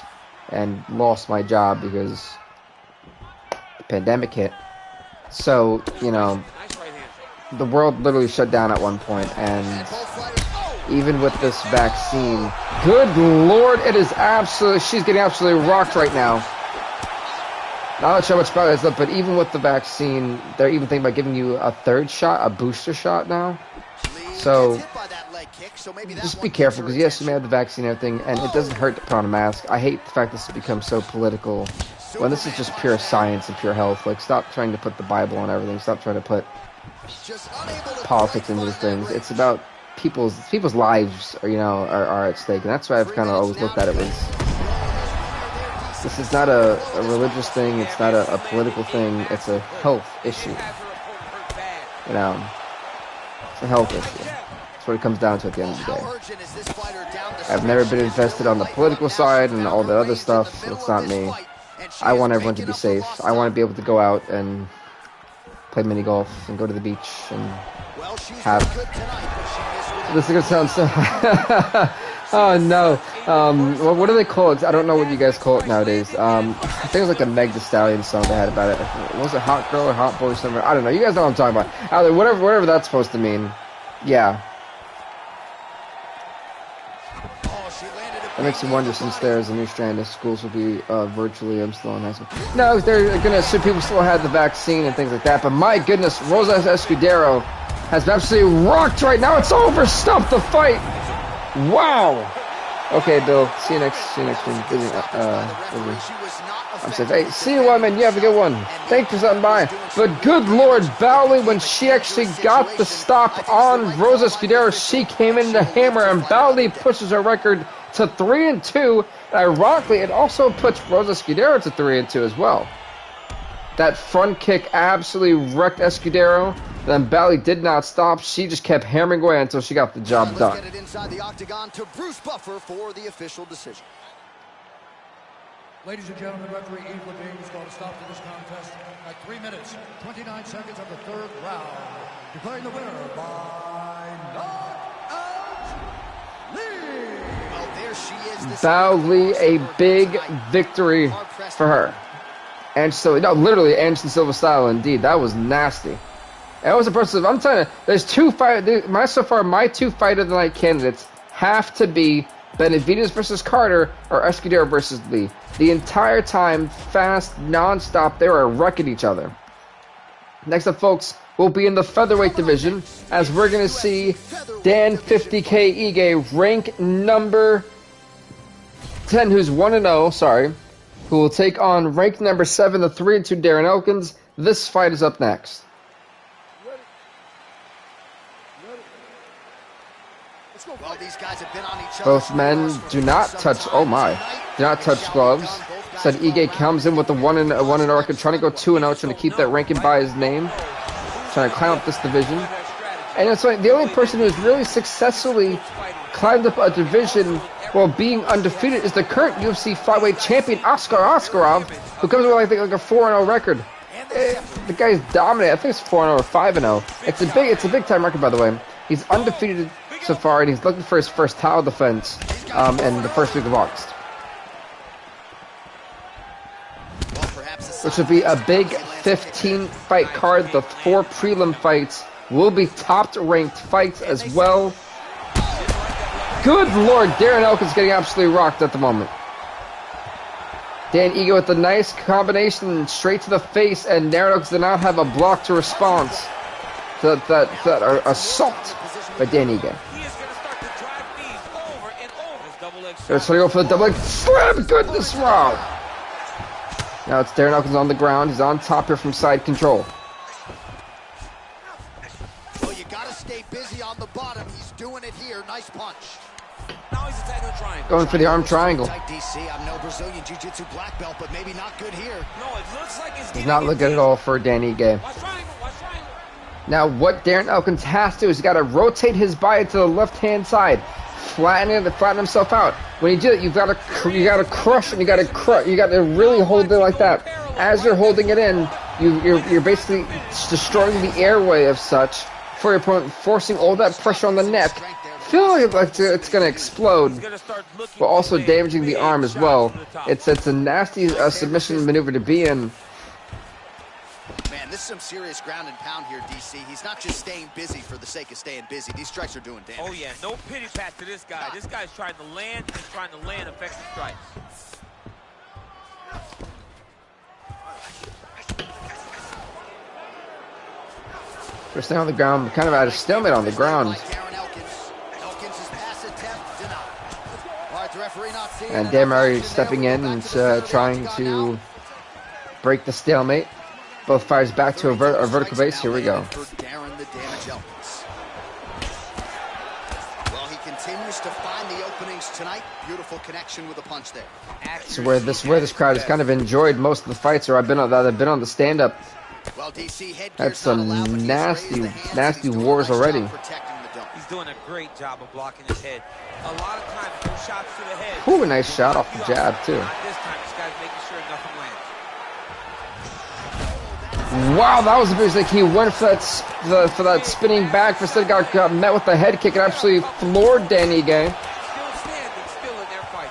and lost my job because the pandemic hit. So, you know, the world literally shut down at one point, and even with this vaccine, good Lord, it is absolutely, she's getting absolutely rocked right now. Not sure how much about it is left, but even with the vaccine, they're even thinking about giving you a 3rd shot, a booster shot now. So, just be careful, because yes, you may have the vaccine and everything, and it doesn't hurt to put on a mask. I hate the fact this has become so political, when this is just pure science and pure health. Like, stop trying to put the Bible on everything. Stop trying to put politics into these things. It's about people's lives, are, you know, are at stake, and that's why I've kind of always looked at it as, this is not a religious thing, it's not a political thing, it's a health issue. You know, it's a health issue. That's what it comes down to at the end of the day. I've never been invested on the political side and all that other stuff. It's not me. I want everyone to be safe. I want to be able to go out and play mini golf and go to the beach and have... This is going to sound so... Oh no. What do they call it? I don't know what you guys call it nowadays. I think it was like a Meg Thee Stallion song they had about it. Was it Hot Girl or Hot Boy or something? I don't know. You guys know what I'm talking about. Either whatever that's supposed to mean. Yeah. That makes me wonder, since there's a new strand of schools will be virtually, I'm still in high school. No, they're going to assume people still had the vaccine and things like that. But my goodness, Rosa Escudero has absolutely rocked right now. It's over. Stop the fight. Wow. Okay, Bill. See you next week. I'm saying, hey, see you, man. You have a good one. Thanks for stopping by. But good Lord, Batley, when she actually got the stop on Rosa Escudero, she came in to hammer, and Batley pushes her record to 3-2. And ironically, it also puts Rosa Escudero to 3-2 as well. That front kick absolutely wrecked Escudero. Then Batley did not stop. She just kept hammering away until she got the job done. Let's get it inside the octagon to Bruce Buffer for the official decision. Ladies and gentlemen, referee Eve Levine is going to stop to this contest at 3 minutes, 29 seconds of the 3rd round. Declaring the winner by knockout, Lee. Well, there she is. Batley, a big victory for her. And so, no, literally Anderson Silva style indeed. That was nasty. It was impressive. I'm telling you, there's so far, my two fight of the night candidates have to be Benavidez versus Carter or Escudero versus Lee. The entire time, fast, non-stop, they were wrecking each other. Next up, folks, we'll be in the featherweight division as we're going to see Dan 50K Ige, rank number 10, who's 1-0, who will take on rank number 7, the 3-2 Darren Elkins. This fight is up next. Well, these guys have been on each other. Both men do not touch, do not touch gloves. Said Ige comes in with the 1-0 record, trying to go 2-0, trying to keep that ranking by his name, trying to climb up this division. And it's like the only person who's really successfully climbed up a division while being undefeated is the current UFC flyweight champion, Oscar Oskarov, who comes with, I think, like a 4-0 record. The guy's dominant. I think it's 4-0 or 5-0. It's a big time record, by the way. He's undefeated so far, and he's looking for his first title defense in the first week of August, which would be a big 15-fight card. The 4 prelim fights will be top-ranked fights as well. Good Lord, Darren Elkins getting absolutely rocked at the moment. Dan Ige with a nice combination straight to the face, and Darren Elkins did not have a block to response to that assault by Dan Ige. They're trying to go for the double leg slam. Goodness, wow. Now it's Darren Elkins on the ground. He's on top here from side control. Well, you got to stay busy on the bottom. He's doing it here. Nice punch. Now he's attacking the triangle. Going for the arm triangle. Tight DC. I'm no Brazilian Jiu-Jitsu black belt, but maybe not good here. No, it looks like it's Does not look good at all for Dan Ige. Watch triangle. Now what Darren Elkins has to do is he's got to rotate his body to the left-hand side. Flatten himself out. When you do it, you gotta crush and you gotta really hold it like that. As you're holding it in, you're basically destroying the airway of such for your opponent, forcing all that pressure on the neck, feeling like it's gonna explode, but also damaging the arm as well. It's a nasty submission maneuver to be in. Man, this is some serious ground and pound here, DC. He's not just staying busy for the sake of staying busy. These strikes are doing damage. Oh, yeah. No pity pat to this guy. This guy's trying to land effective strikes. We're staying on the ground, kind of at a stalemate on the ground. And Dan Murray stepping in and trying to break the stalemate. Both fighters back to a vertical base. Here we go. Well, he continues to find the openings tonight. Beautiful connection with a punch there. So where this crowd has kind of enjoyed most of the fights, or I've been on the stand-up. Well, DC, that's some nasty wars already. He's doing a great job of blocking his head. A lot of times, those shots to the head. Ooh, a nice shot off the jab too. This time, this guy's making sure nothing lands. Wow, that was a big mistake. He went for that spinning back. Instead, got met with the head kick and absolutely floored Dan Ige.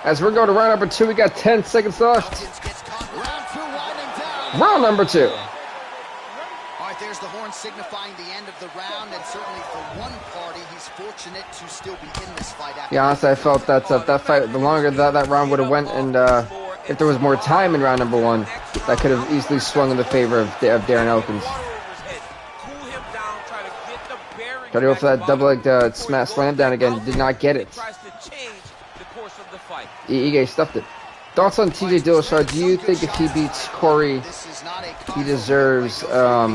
As we're going to round number 2, we got 10 seconds left. Round number 2. All right, there's the horn signifying the end of the round, and certainly for one party, he's fortunate to still be in this fight. Yeah, honestly, I felt that fight, the longer that round would have went, and if there was more time in round number 1, that could have easily swung in the favor of Darren Elkins. Tried to go for that double leg smash slam down again, did not get it. Ige stuffed it. Thoughts on TJ Dillashaw? Do you think if he beats Corey, he deserves a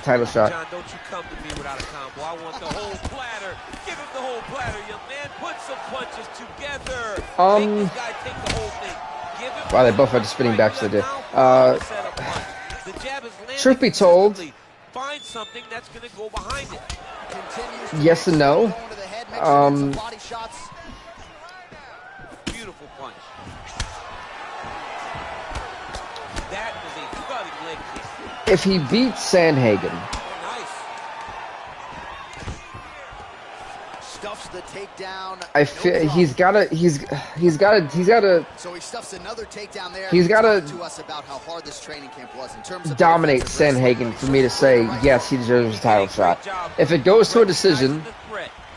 title shot? John, don't you come to me without a combo. I want the whole platter. Give him the whole platter, young man. Put some punches together. Make this guy take the whole thing. Wow, they both had spinning backs they did. Truth be told, find something that's going to go behind it. Yes and no. Beautiful punch. That was a thudding leg kick. If he beats Sandhagen, stuffs the takedown. I feel No he's gotta. So he stuffs another takedown there. He's gotta to us about how hard this training camp was in terms of dominate Sandhagen for me to say yes, he deserves a title shot. If it goes to a decision,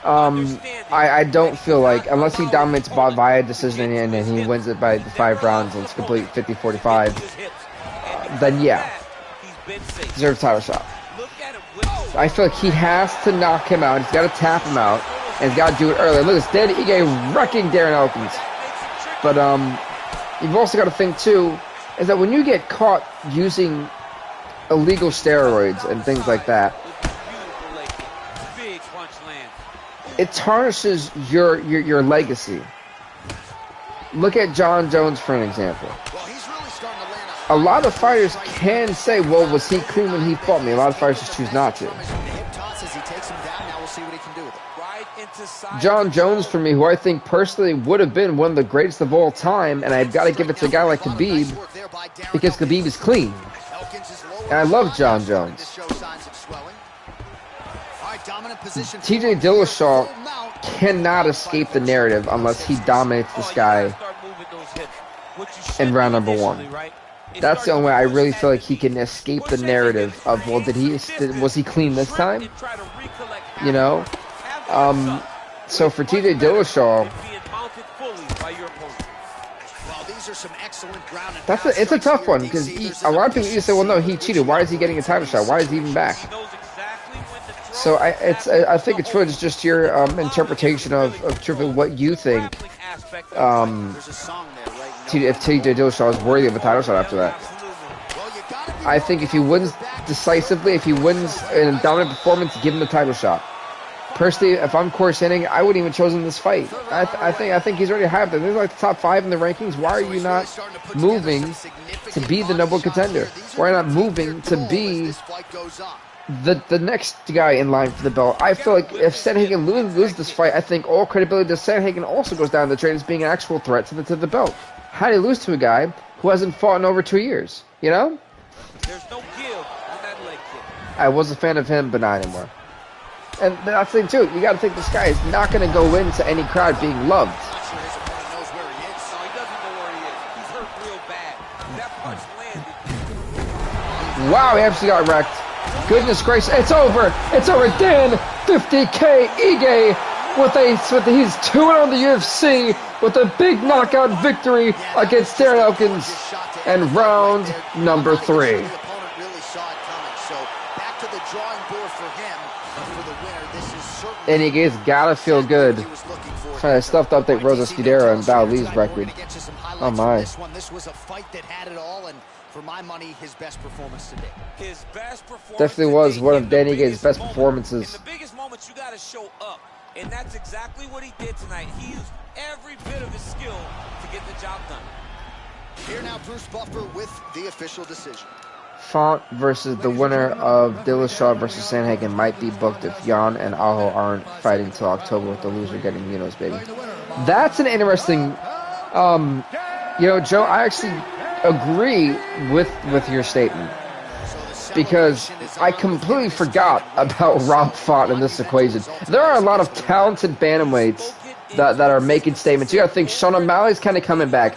I don't feel like, unless he dominates Bob via decision and he wins it by the 5 rounds and it's complete 50-45, then yeah, deserves a title shot. I feel like he has to knock him out. He's got to tap him out, and he's got to do it early. Look, it's Dan Ige wrecking Darren Elkins. But you've also got to think too, is that when you get caught using illegal steroids and things like that, it tarnishes your legacy. Look at John Jones for an example. A lot of fighters can say, well, was he clean when he fought me? A lot of fighters just choose not to. John Jones, for me, who I think personally would have been one of the greatest of all time, and I've got to give it to a guy like Khabib, because Khabib is clean. And I love John Jones. TJ Dillashaw cannot escape the narrative unless he dominates this guy in round number 1. That's the only way I really feel like he can escape the narrative of, well, was he clean this time? You know? So for TJ Dillashaw, it's a tough one, because a lot of people say, well, no, he cheated. Why is he getting a title shot? Why is he even back? So I think it's really just your interpretation of truthfully what you think. If TJ Dillashaw is worthy of a title shot after that. I think if he wins decisively, if he wins in a dominant performance, give him the title shot. Personally, if I'm Corey Sandhagen, I wouldn't even chosen this fight. I think he's already high up there. They're like the top 5 in the rankings. Why are you not moving to be the number 1 contender? Why are you not moving to be the next guy in line for the belt? I feel like if Sandhagen loses this fight, I think all credibility to Sandhagen also goes down the train as being an actual threat to the belt. How do you lose to a guy who hasn't fought in over 2 years? You know? There's no give on that leg kick. I was a fan of him, but not anymore. And that's the thing too. You got to think this guy is not going to go into any crowd being loved. No, he doesn't know where he is. He's hurt real bad. That punch landed. Wow, he actually got wrecked. Goodness gracious, it's over. It's over. Dan 50K Ige he's 2-0 in the UFC with a big knockout victory against Darren Elkins in round number 3. And Ige's gotta feel good. Trying to stuff to update Rosa Scudero and Bao Lee's record. Oh my. This was a fight that had it all, and for my money, his best performance today. Definitely was one of Dan Ige's best performances. In the biggest moments, you gotta show up. And that's exactly what he did tonight. He used every bit of his skill to get the job done. Here now, Bruce Buffer with the official decision. Font versus the winner of Dillashaw versus Sandhagen might be booked if Jan and Aho aren't fighting till October with the loser getting Munoz, baby. That's an interesting, Joe, I actually agree with your statement, because I completely forgot about Rob Font in this equation. There are a lot of talented bantamweights that are making statements. You gotta think Sean O'Malley's kind of coming back.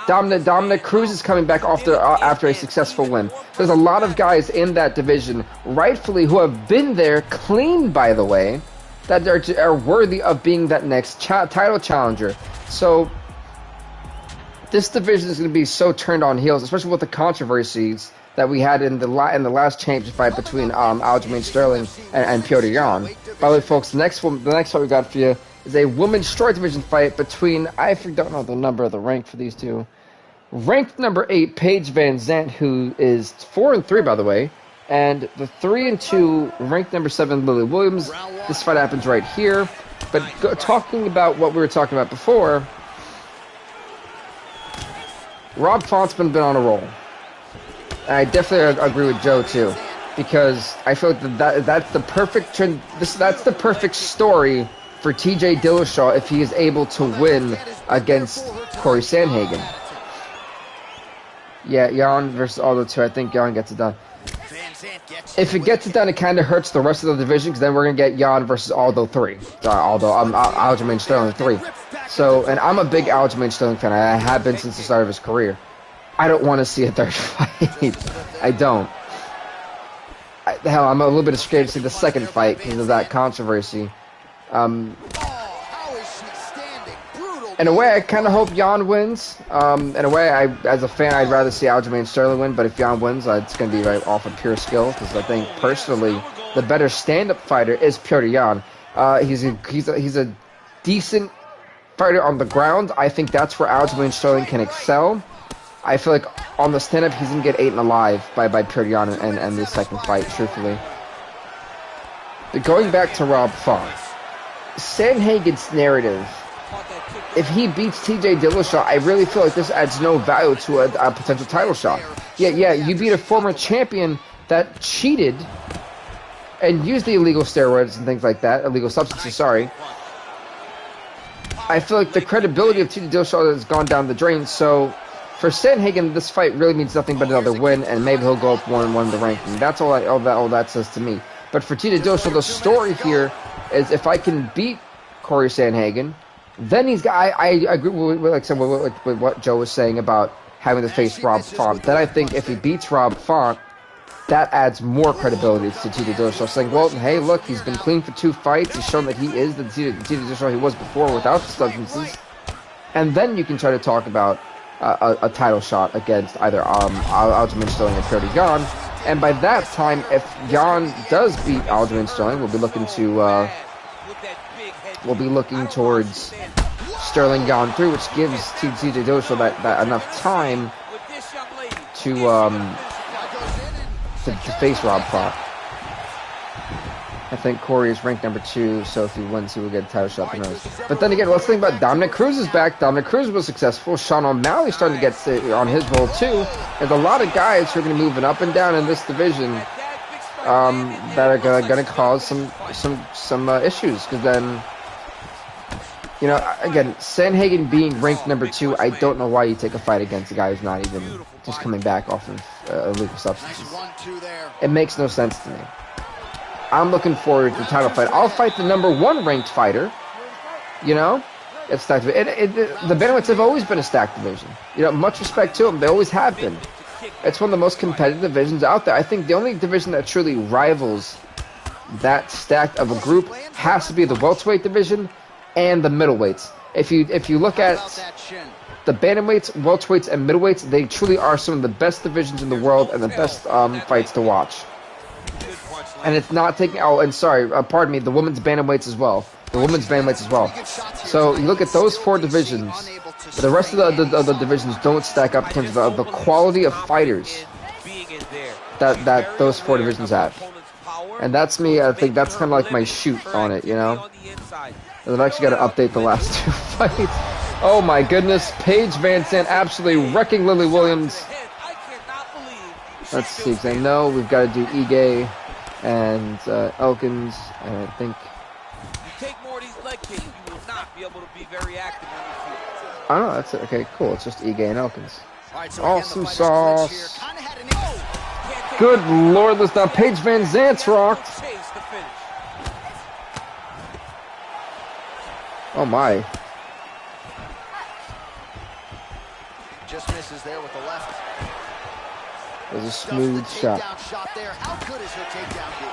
Dominic Cruz is coming back after a successful win. There's a lot of guys in that division, rightfully, who have been there, clean, by the way, that are worthy of being that next title challenger. So this division is going to be so turned on heels, especially with the controversies that we had in the last championship fight between Aljamain Sterling and Petr Yan. By the way, folks, the next fight we got for you is a women's strawweight division fight between, I don't know the number of the rank for these two. Ranked number 8, Paige Van Zandt, who is 4-3, by the way, and the 3-2, ranked number 7, Lily Williams. This fight happens right here. But talking about what we were talking about before, Rob Font's been on a roll. And I definitely agree with Joe too, because I feel like that's the perfect trend. That's the perfect story for TJ Dillashaw if he is able to win against Corey Sandhagen. Yeah, Jan versus Aldo too. I think Jan gets it done. If it gets it done, it kind of hurts the rest of the division, because then we're going to get Jan versus Aldo 3. Aljamain Sterling 3. So, and I'm a big Aljamain Sterling fan. I have been since the start of his career. I don't want to see a third fight. I don't. Hell, I'm a little bit scared to see the second fight because of that controversy. In a way, I kind of hope Jan wins. In a way, as a fan, I'd rather see Aljamain Sterling win. But if Jan wins, it's going to be right off of pure skill, because I think personally the better stand-up fighter is Petr Yan. He's a decent fighter on the ground. I think that's where Aljamain Sterling can excel. I feel like on the stand-up, he's going to get eaten alive by Petr Yan and the second fight, truthfully. But going back to Rob Font, Sandhagen's narrative, if he beats TJ Dillashaw, I really feel like this adds no value to a potential title shot. Yeah, you beat a former champion that cheated and used the illegal steroids and things like that, illegal substances, sorry. I feel like the credibility of TJ Dillashaw has gone down the drain, so for Sandhagen, this fight really means nothing but another win, and maybe he'll go up 1-1 in the ranking. That's all that says to me. But for TJ Dillashaw, the story here is if I can beat Corey Sandhagen, then he's got. I agree with, like I said, with what Joe was saying about having to face Rob Font. Then I think if he beats Rob Font, that adds more credibility to TJ Dillashaw, saying, well, hey, look, he's been clean for 2 fights. He's shown that he is the TJ Dillashaw he was before without the substances. And then you can try to talk about a title shot against either Aljamain Sterling or Petr Yan. And by that time, if Yan does beat Aljamain Sterling, we'll be looking towards Sterling Yan 3, which gives TJ Dillashaw that enough time to face Rob Font. I think Corey is ranked number 2, so if he wins, he will get a title shot. Who knows? But then again, let's think about Dominic Cruz is back. Dominic Cruz was successful. Sean O'Malley's starting to get on his roll too. There's a lot of guys who are going to move it up and down in this division that are going to cause some issues. Because then, you know, again, Sandhagen being ranked number 2, I don't know why you take a fight against a guy who's not even just coming back off of illegal substances. It makes no sense to me. I'm looking forward to the title fight. I'll fight the number 1 ranked fighter. You know, it's stacked. The bantamweights have always been a stacked division. You know, much respect to them. They always have been. It's one of the most competitive divisions out there. I think the only division that truly rivals that stacked of a group has to be the welterweight division and the middleweights. If you look at the bantamweights, welterweights, and middleweights, they truly are some of the best divisions in the world and the best fights to watch. And it's not taking. Oh, and sorry, pardon me. The women's bantamweights as well. So you look at those 4 divisions. But the rest of the divisions don't stack up in terms of the quality of fighters that those 4 divisions have. And that's me. I think that's kind of like my shoot on it. You know. And I've actually got to update the last 2 fights. Oh my goodness! Paige Van Zandt absolutely wrecking Lily Williams. Let's see. I know we've got to do Ige and Elkins, and I think. You take more of these leg kicks, you will not be able to be very active on your feet. Oh no, that's it. Okay, cool. It's just Ige and Elkins. Right, so awesome sauce. Good lord, let's not. Paige Van Zandt's rocked. Oh my. Just misses there with the left. It was a smooth shot. There. How good is her takedown be?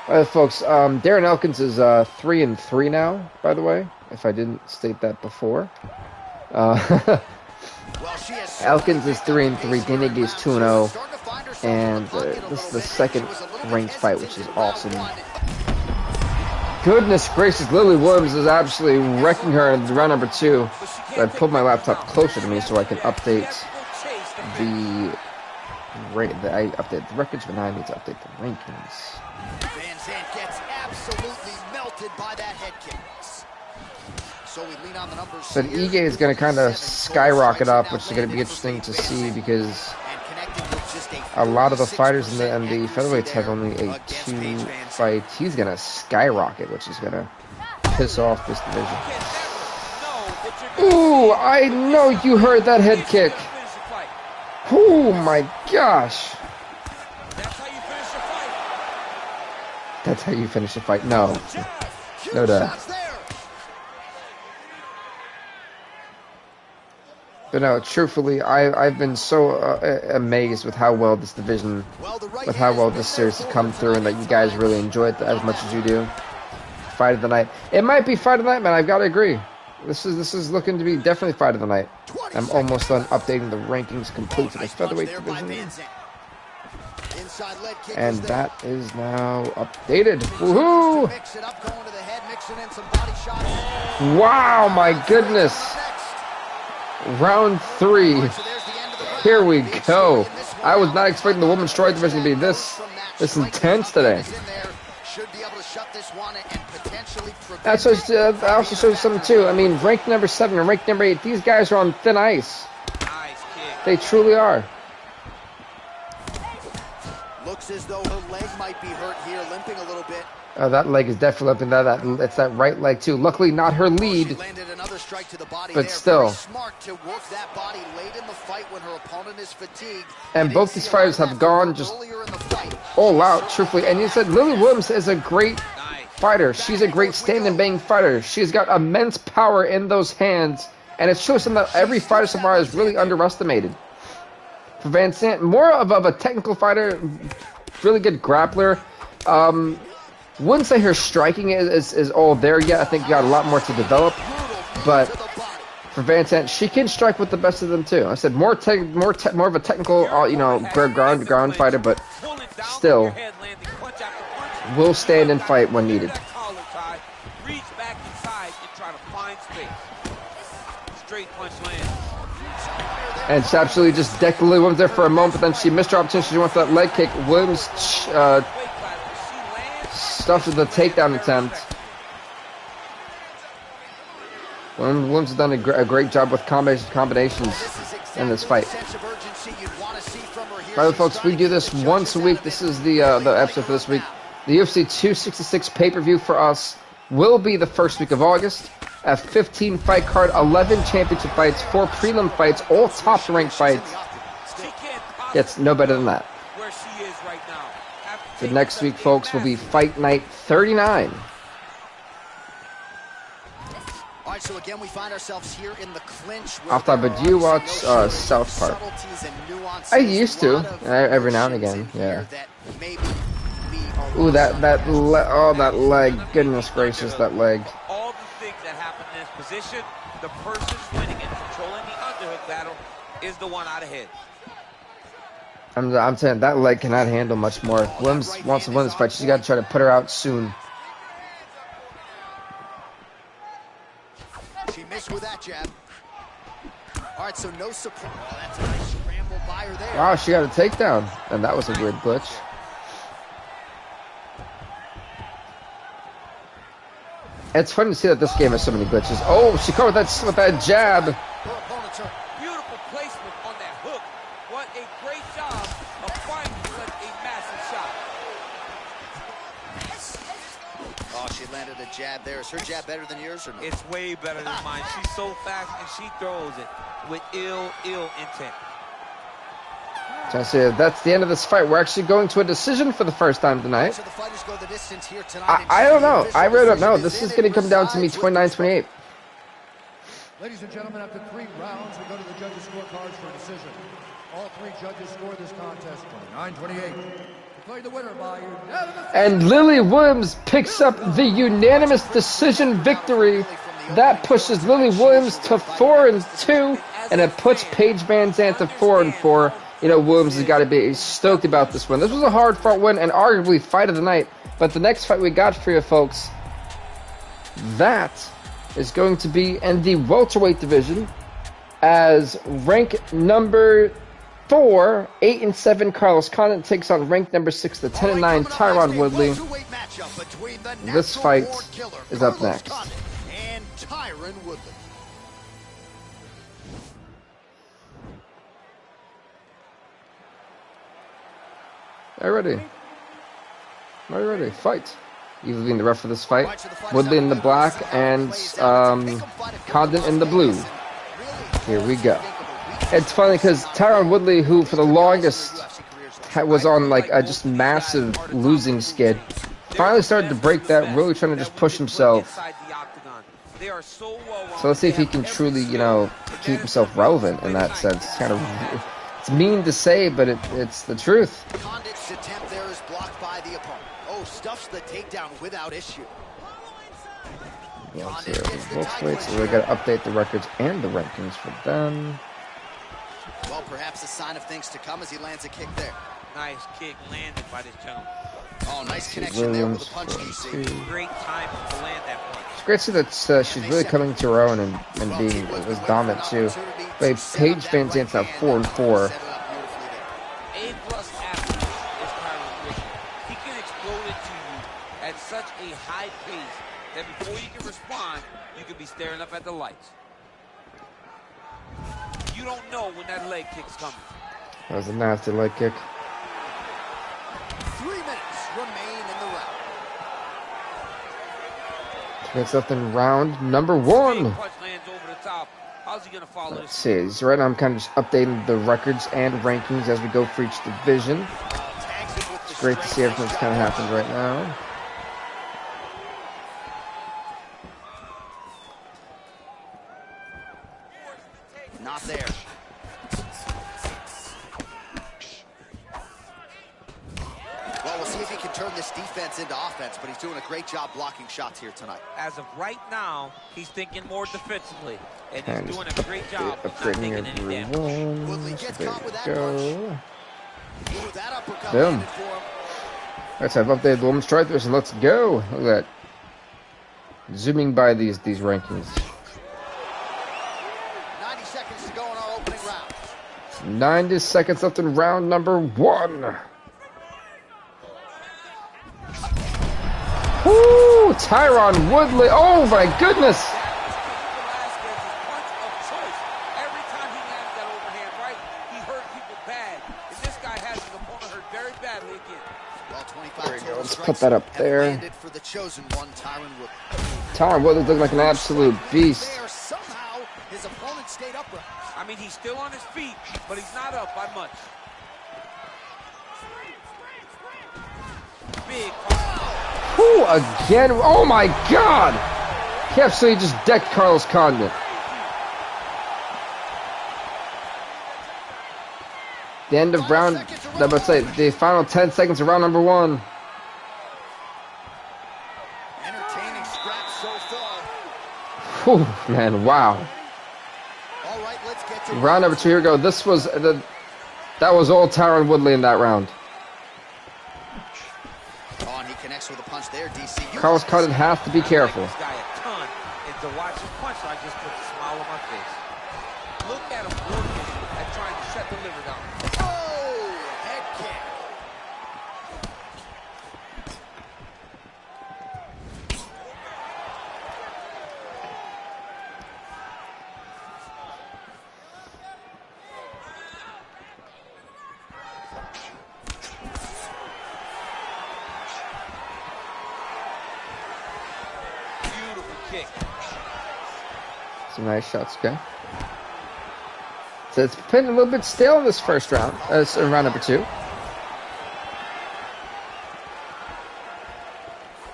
All right, folks. Darren Elkins is 3-3 now. By the way, if I didn't state that before. Elkins is 3-3. Danig is 2-0, and this is the second ranked fight, which is awesome. Goodness gracious, Lily Williams is absolutely wrecking her in round number 2. So I pulled my laptop closer to me so I can update the records, but now I need to update the rankings. Van Zandt gets absolutely melted by that head kick. So we lean on the numbers. But Ige is going to kind of skyrocket up, which is going to be interesting to see because a lot of the fighters in the featherweights have only a 2 fight. He's going to skyrocket, which is going to piss off this division. Ooh, I know you heard that head kick. Oh my gosh. That's how you finish a fight. No. No Huge doubt. shots there. But no, truthfully, I've been so amazed with how well this division, Well, the right with how hand well has this been series there has come forward through, and that tonight. you guys really enjoy it as much as you do. Fight of the night. It might be fight of the night, man. I've got to agree. This is looking to be definitely fight of the night. I'm almost done updating the rankings complete for the featherweight division. And that is now updated. Woohoo! Wow, my goodness. Round 3. Here we go. I was not expecting the women's strawweight division to be this intense today. That's just, also shows something too. I mean, ranked number 7 and ranked number 8, these guys are on thin ice. They truly are. Looks as though her leg might be hurt here, limping a little bit. That leg is definitely limping. It's that right leg too. Luckily, not her lead. She landed another strike to the body but there. still. Very smart to work that body late in the fight when her opponent is fatigued. And both these fighters have gone just all out, truthfully. And you said Lily Williams is a great fighter. She's a great stand and bang fighter. She's got immense power in those hands, and it shows something that every fighter so far is really underestimated. For Van Sant, more of a technical fighter, really good grappler. Wouldn't say her striking is all there yet. I think you got a lot more to develop. But for Van Sant, she can strike with the best of them too. I said more of a technical, ground fighter, but still will stand and fight when needed. And she absolutely just decked Lily Williams there for a moment, but then she missed her opportunity. She went for that leg kick. Williams stuffed with the takedown attempt. Williams has done a great job with combinations in this fight. By the way, folks, we do this once a week. This is the episode for this week. The UFC 266 pay-per-view for us will be the first week of August. A 15-fight card, 11 championship fights, 4 prelim fights, all top-ranked fights. Gets no better than that. The next week, folks, will be Fight Night 39. All right, so again, we find ourselves here in the clinch. Off top, but do you watch South Park? I used to, every now and again, yeah. Ooh, that leg, goodness gracious, that leg. All the things that happen in this position, the person winning and controlling the underhook battle is the one out ahead. I'm saying that leg cannot handle much more. If Williams wants to win this fight, she's got to try to put her out soon. She missed with that jab. All right, so no surprise. Oh, that's a nice scramble by her there. Wow, she got a takedown, and that was a weird glitch. It's funny to see that this game has so many glitches. Oh, she caught with that jab. Beautiful placement on that hook. What a great job of finding such a massive shot. Oh, she landed a jab there. Is her jab better than yours or no? It's way better than mine. She's so fast and she throws it with ill intent. So I say that's the end of this fight. We're actually going to a decision for the first time tonight. So the fighters go the distance here tonight. I don't know. I really don't know. This is going to come down to me 29-28. Ladies and gentlemen, after 3 rounds, we go to the judges' scorecards for a decision. All 3 judges scored this contest 29-28. Declared the winner by unanimous. And Lily Williams picks up the unanimous decision victory. That pushes Lily Williams to 4-2, and it puts Paige Van Zandt to 4-4. You know, Williams has got to be stoked about this win. This was a hard-fought win and arguably fight of the night. But the next fight we got for you, folks, that is going to be in the welterweight division as rank number 4, 8-7, Carlos Condit takes on rank number 6, the 10-9, Tyron Woodley. This fight is up next. And Tyron Woodley. Are you ready? Fight. Either being the ref for this fight. Woodley in the black and Condit in the blue. Here we go. It's funny because Tyron Woodley, who for the longest was on like a just massive losing skid, finally started to break that, really trying to just push himself. So let's see if he can truly, you know, keep himself relevant in that sense. It's kind of, it's mean to say, but it's the truth. Condit's attempt there is blocked by the opponent. Oh, stuffs the takedown without issue. Yeah, so both weights, so we got to update the records and the rankings for them. Well, perhaps a sign of things to come as he lands a kick there. Nice kick landed by this gentleman. Oh, nice connection there with a punch, DC. Great time to land that punch. It's great to see that she's really coming to her own and being as dominant too. But Paige Van Zandt's now 4-4. A-plus athlete is Tyron Woodley. He can explode it to you at such a high pace that before you can respond, you could be staring up at the lights. You don't know when that leg kick's coming. That was a nasty leg kick. 3 minutes remain in the round. It's up in round number 1. Big punch lands over the top. How's he gonna follow Let's this? see. So right now I'm kind of just updating the records and rankings as we go for each division. It's great to see everything that's kind of happened right now. Not there. Well, we'll see if he can turn this defense into offense, but he's doing a great job blocking shots here tonight. As of right now, he's thinking more defensively, and And he's doing a great job of not upgrading taking any damage. everyone. Woodley So gets there caught with we that go. Ooh, that uppercut Boom. landed for him. Let's have updated the women's strikers and let's go. Look at that. Zooming by these rankings. 90 seconds to go in our opening round. 90 seconds left in round number 1. Woo! Tyron Woodley. Oh my goodness! Velasquez's punch of choice. Every time he lands that overhand right, he hurt people bad. And this guy has his opponent hurt very badly again. Well, 25 There we go. total Let's strikes put that up have there. landed for the chosen one, Tyron Woodley. Tyron Woodley looking like an absolute beast. There, somehow his opponent stayed upright. I mean, he's still on his feet, but he's not up by much. Big punch. Whoo, again. Oh my god! He absolutely just decked Carlos Condit. The end of round, let's say, the final 10 seconds of round number 1. Entertaining scrap so far. Whew, man, wow. All right, let's get to Round number 2, here we go. This was, that was all Tyron Woodley in that round. Oh, and he connects with a punch there, DC. Carlos Condit has to be careful. This guy a ton, and to watch him punch, I just put a smile on my face. Look at him working at trying to shut the liver down. Oh, head kick. Beautiful kick. Some nice shots, okay. So it's been a little bit stale in this first round, in round number 2.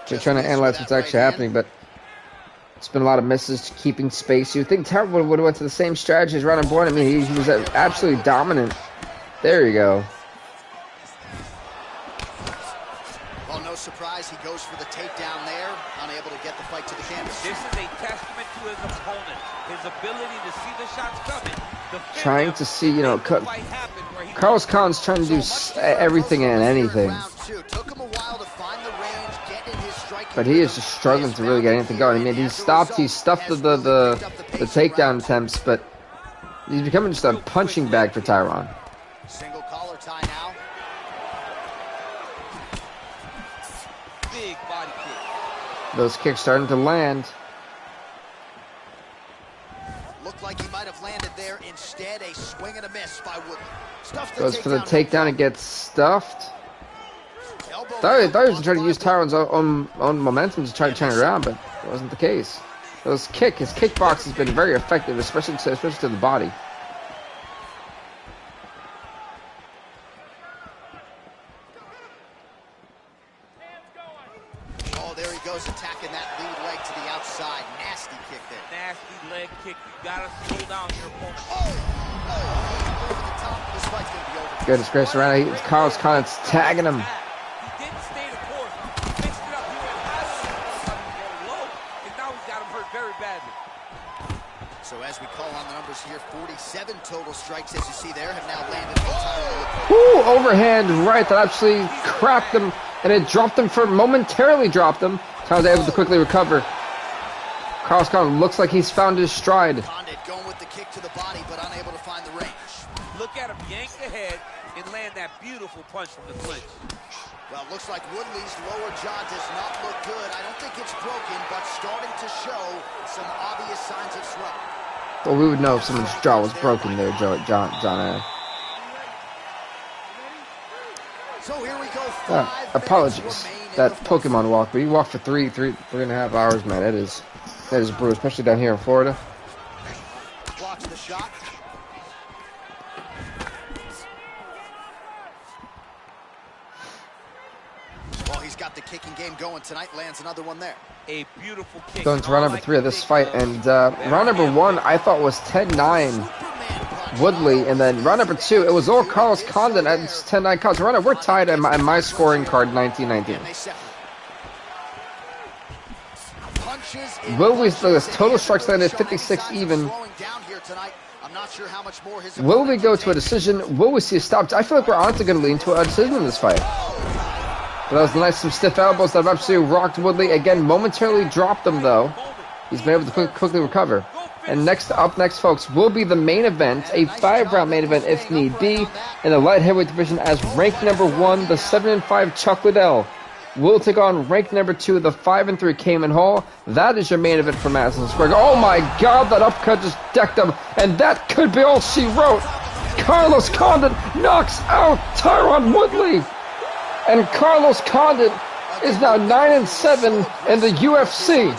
They're trying to analyze what's actually happening, but it's been a lot of misses, keeping space. You think Tyron would have went to the same strategy as round number 1? I mean, he was absolutely dominant. There you go. Well, no surprise, he goes for the takedown there, unable to get the fight to the canvas. This is a testament to his opponent, his ability to see the shots coming. Trying to see, you know, Carlos Condit's trying to do everything and anything. But he is just struggling to really get anything going. I mean, he stuffed the takedown attempts, but he's becoming just a punching bag for Tyron. Single collar tie now. Big body kick. Those kicks starting to land. Looked like he might have landed there. Instead, a swing and a miss by Woodley. Goes for the takedown and gets stuffed. Thought he was trying to use Tyron's own momentum to try to turn it around, but it wasn't the case. His kickbox has been very effective, especially to the body. leg kick. You gotta slow down your opponent. Over the top. This fight's gonna be over. Goodness gracious, around. Carlos Condit's tagging him. He didn't stay the course. He mixed it up. He went high, low, and now he's got him hurt very badly. So as we call on the numbers here, 47 total strikes, as you see there, have now landed entirely. Ooh, overhand right that actually cracked him, and it dropped him momentarily dropped him. Condit able to quickly recover. Carlos Condit looks like he's found his stride. Condit going with the kick to the body, but unable to find the range. Look at him yank the head and land that beautiful punch from the clinch. Well, looks like Woodley's lower jaw does not look good. I don't think it's broken, but starting to show some obvious signs of swelling. Well, we would know if someone's jaw was broken there, John. So here we go. Apologies. That Pokemon walk, but you walk for three and a half hours, man. That is brutal, especially down here in Florida. Blocks the shot. Well, he's got the kicking game going tonight. Lands another one there. A beautiful kick. Going to round number 3 of this fight, and round number 1 I thought was 10-9 Woodley, and then round number 2 it was all Carlos Condit at 10-9 Condit. So we're tied in my scoring card 19-19. Woodley's total strikes landed 56 even. Will we go to a decision? Will we see a stop? I feel like we're honestly going to lean to a decision in this fight. But that was nice, some stiff elbows that have absolutely rocked Woodley. Again, momentarily dropped him, though. He's been able to quickly recover. And up next, folks, will be the main event, a 5-round main event if need be, in the light heavyweight division as ranked number 1, the 7-5 Chuck Liddell will take on ranked number 2, the 5-3 Cayman Hall. That is your main event for Madison Square Garden. Oh my God, that uppercut just decked him, and that could be all she wrote. Carlos Condit knocks out Tyron Woodley. And Carlos Condit is now 9-7 in the UFC.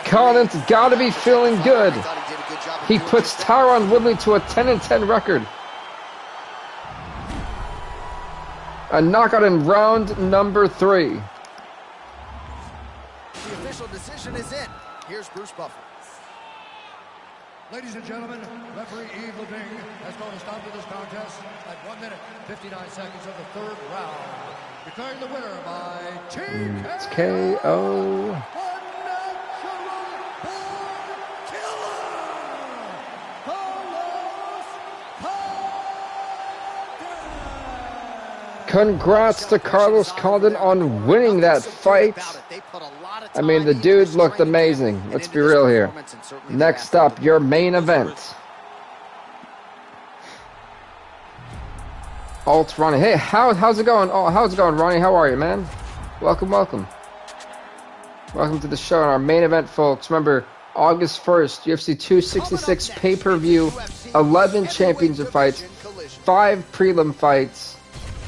Condit's got to be feeling good. He puts Tyron Woodley to a 10-10 record. A knockout in round number 3. The official decision is in. Here's Bruce Buffer. Ladies and gentlemen, referee Yves Levine has called a stop to this contest at 1 minute, 59 seconds of the 3rd round. Declaring the winner by TKO. It's KO. Congrats to Carlos Condit on winning that fight. I mean, the dude looked amazing. Let's be real here. Next up, your main event. Alt Ronnie. Hey, how's it going? Oh, how's it going, Ronnie? How are you, man? Welcome. Welcome to the show and our main event, folks. Remember, August 1st, UFC 266 pay-per-view, 11 championship fights, 4 prelim fights.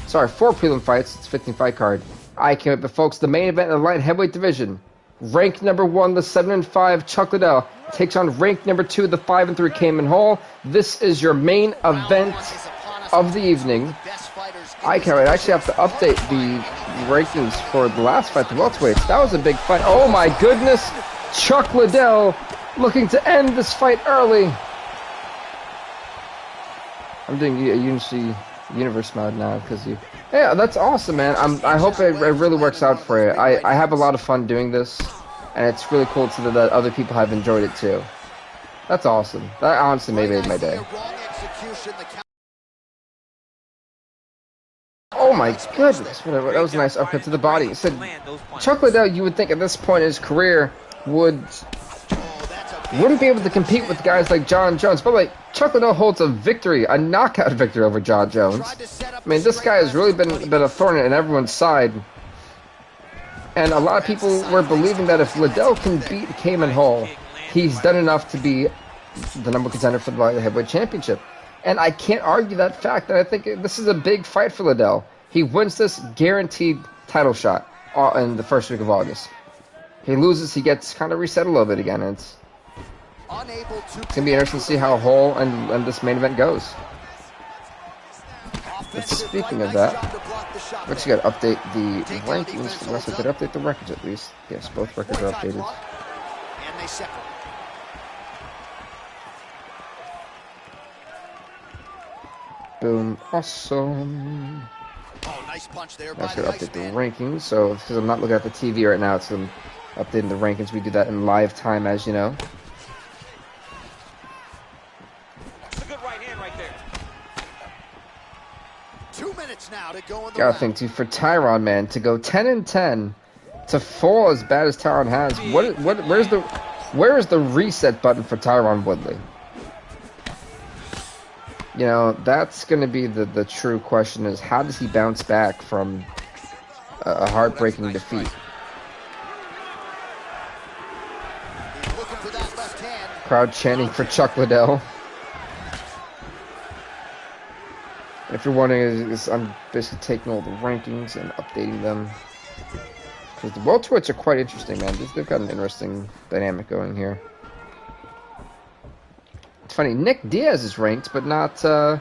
It's a 15-fight card. I can't wait, but folks, the main event in the light heavyweight division. Ranked number 1, the 7-5 Chuck Liddell takes on ranked number 2, the 5-3 Cayman Hall. This is your main event of the evening. I can't wait. I actually have to update the rankings for the last fight, the welterweights. That was a big fight. Oh my goodness! Chuck Liddell looking to end this fight early. I'm doing a universe mode now because you. Yeah, that's awesome, man. I hope it really works out for you. I have a lot of fun doing this, and it's really cool to see that other people have enjoyed it too. That's awesome. That honestly made my day. Oh my goodness, that was a nice uppercut to the body. It said Chuck Liddell, you would think at this point in his career wouldn't be able to compete with guys like John Jones, but like Chuck Liddell holds a knockout victory over John Jones. I mean, this guy has really been a thorn in everyone's side, and a lot of people were believing that if Liddell can beat Cayman Hall, he's done enough to be the number contender for the light heavyweight championship. And I can't argue that fact. And I think this is a big fight for Liddell. He wins this guaranteed title shot in the first week of August. He loses, he gets kind of reset a little bit again. It's going to be interesting to see how Hall and this main event goes. But speaking of that, the shot. But you gotta update the rankings for the rest of it. Update the records at least. Yes, both records are updated. And they separate. Boom. Awesome. Oh, nice punch there I by should the update the Iceman. rankings. So, because I'm not looking at the TV right now, it's updating the rankings. We do that in live time, as you know. That's a good right hand right there. 2 minutes now to go in the Gotta round. think too, for Tyron, man, to go 10-10, to fall as bad as Tyron has. Where is the reset button for Tyron Woodley? You know, that's going to be the true question, is how does he bounce back from a heartbreaking defeat? He's looking for that left hand. Crowd chanting for Chuck Liddell. If you're wondering, I'm basically taking all the rankings and updating them. Because the welterweights are quite interesting, man. They've got an interesting dynamic going here. It's funny, Nick Diaz is ranked, but not Nate.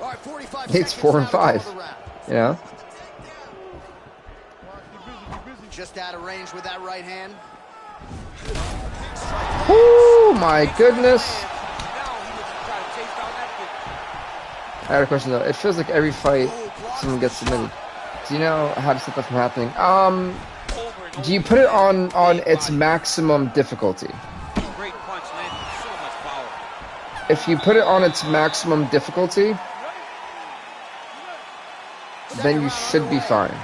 All right, 45 Nate's seconds 4 and now to go 5. in the round. You know? Just out of range with that right hand. Oh my goodness! Now he was trying to chase down that kick. I had a question though. It feels like every fight someone gets submitted. Do you know how to stop that from happening? Do you put it on its maximum difficulty? Great punch landed with so much power. If you put it on its maximum difficulty, then you should be fine.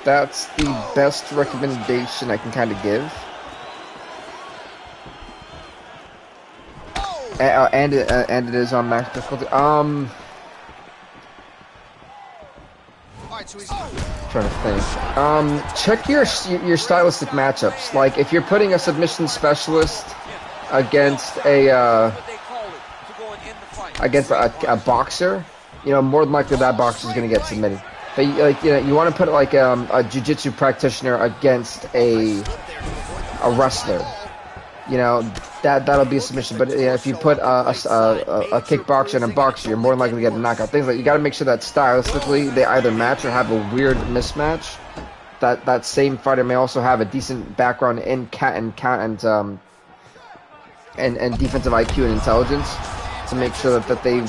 That's the best recommendation I can kind of give. And it is on max difficulty. All right, so he's Trying to think. Check your stylistic matchups. Like if you're putting a submission specialist against What they call it to go and end the fight. against a boxer, you know, more than likely that boxer is going to get submitted. But you want to put like a jiu-jitsu practitioner against a wrestler. You know, that'll be a submission. But if you put a kickboxer and a boxer, you're more than likely to get a knockout. Things like you got to make sure that stylistically they either match or have a weird mismatch. That same fighter may also have a decent background in and defensive IQ and intelligence to make sure that they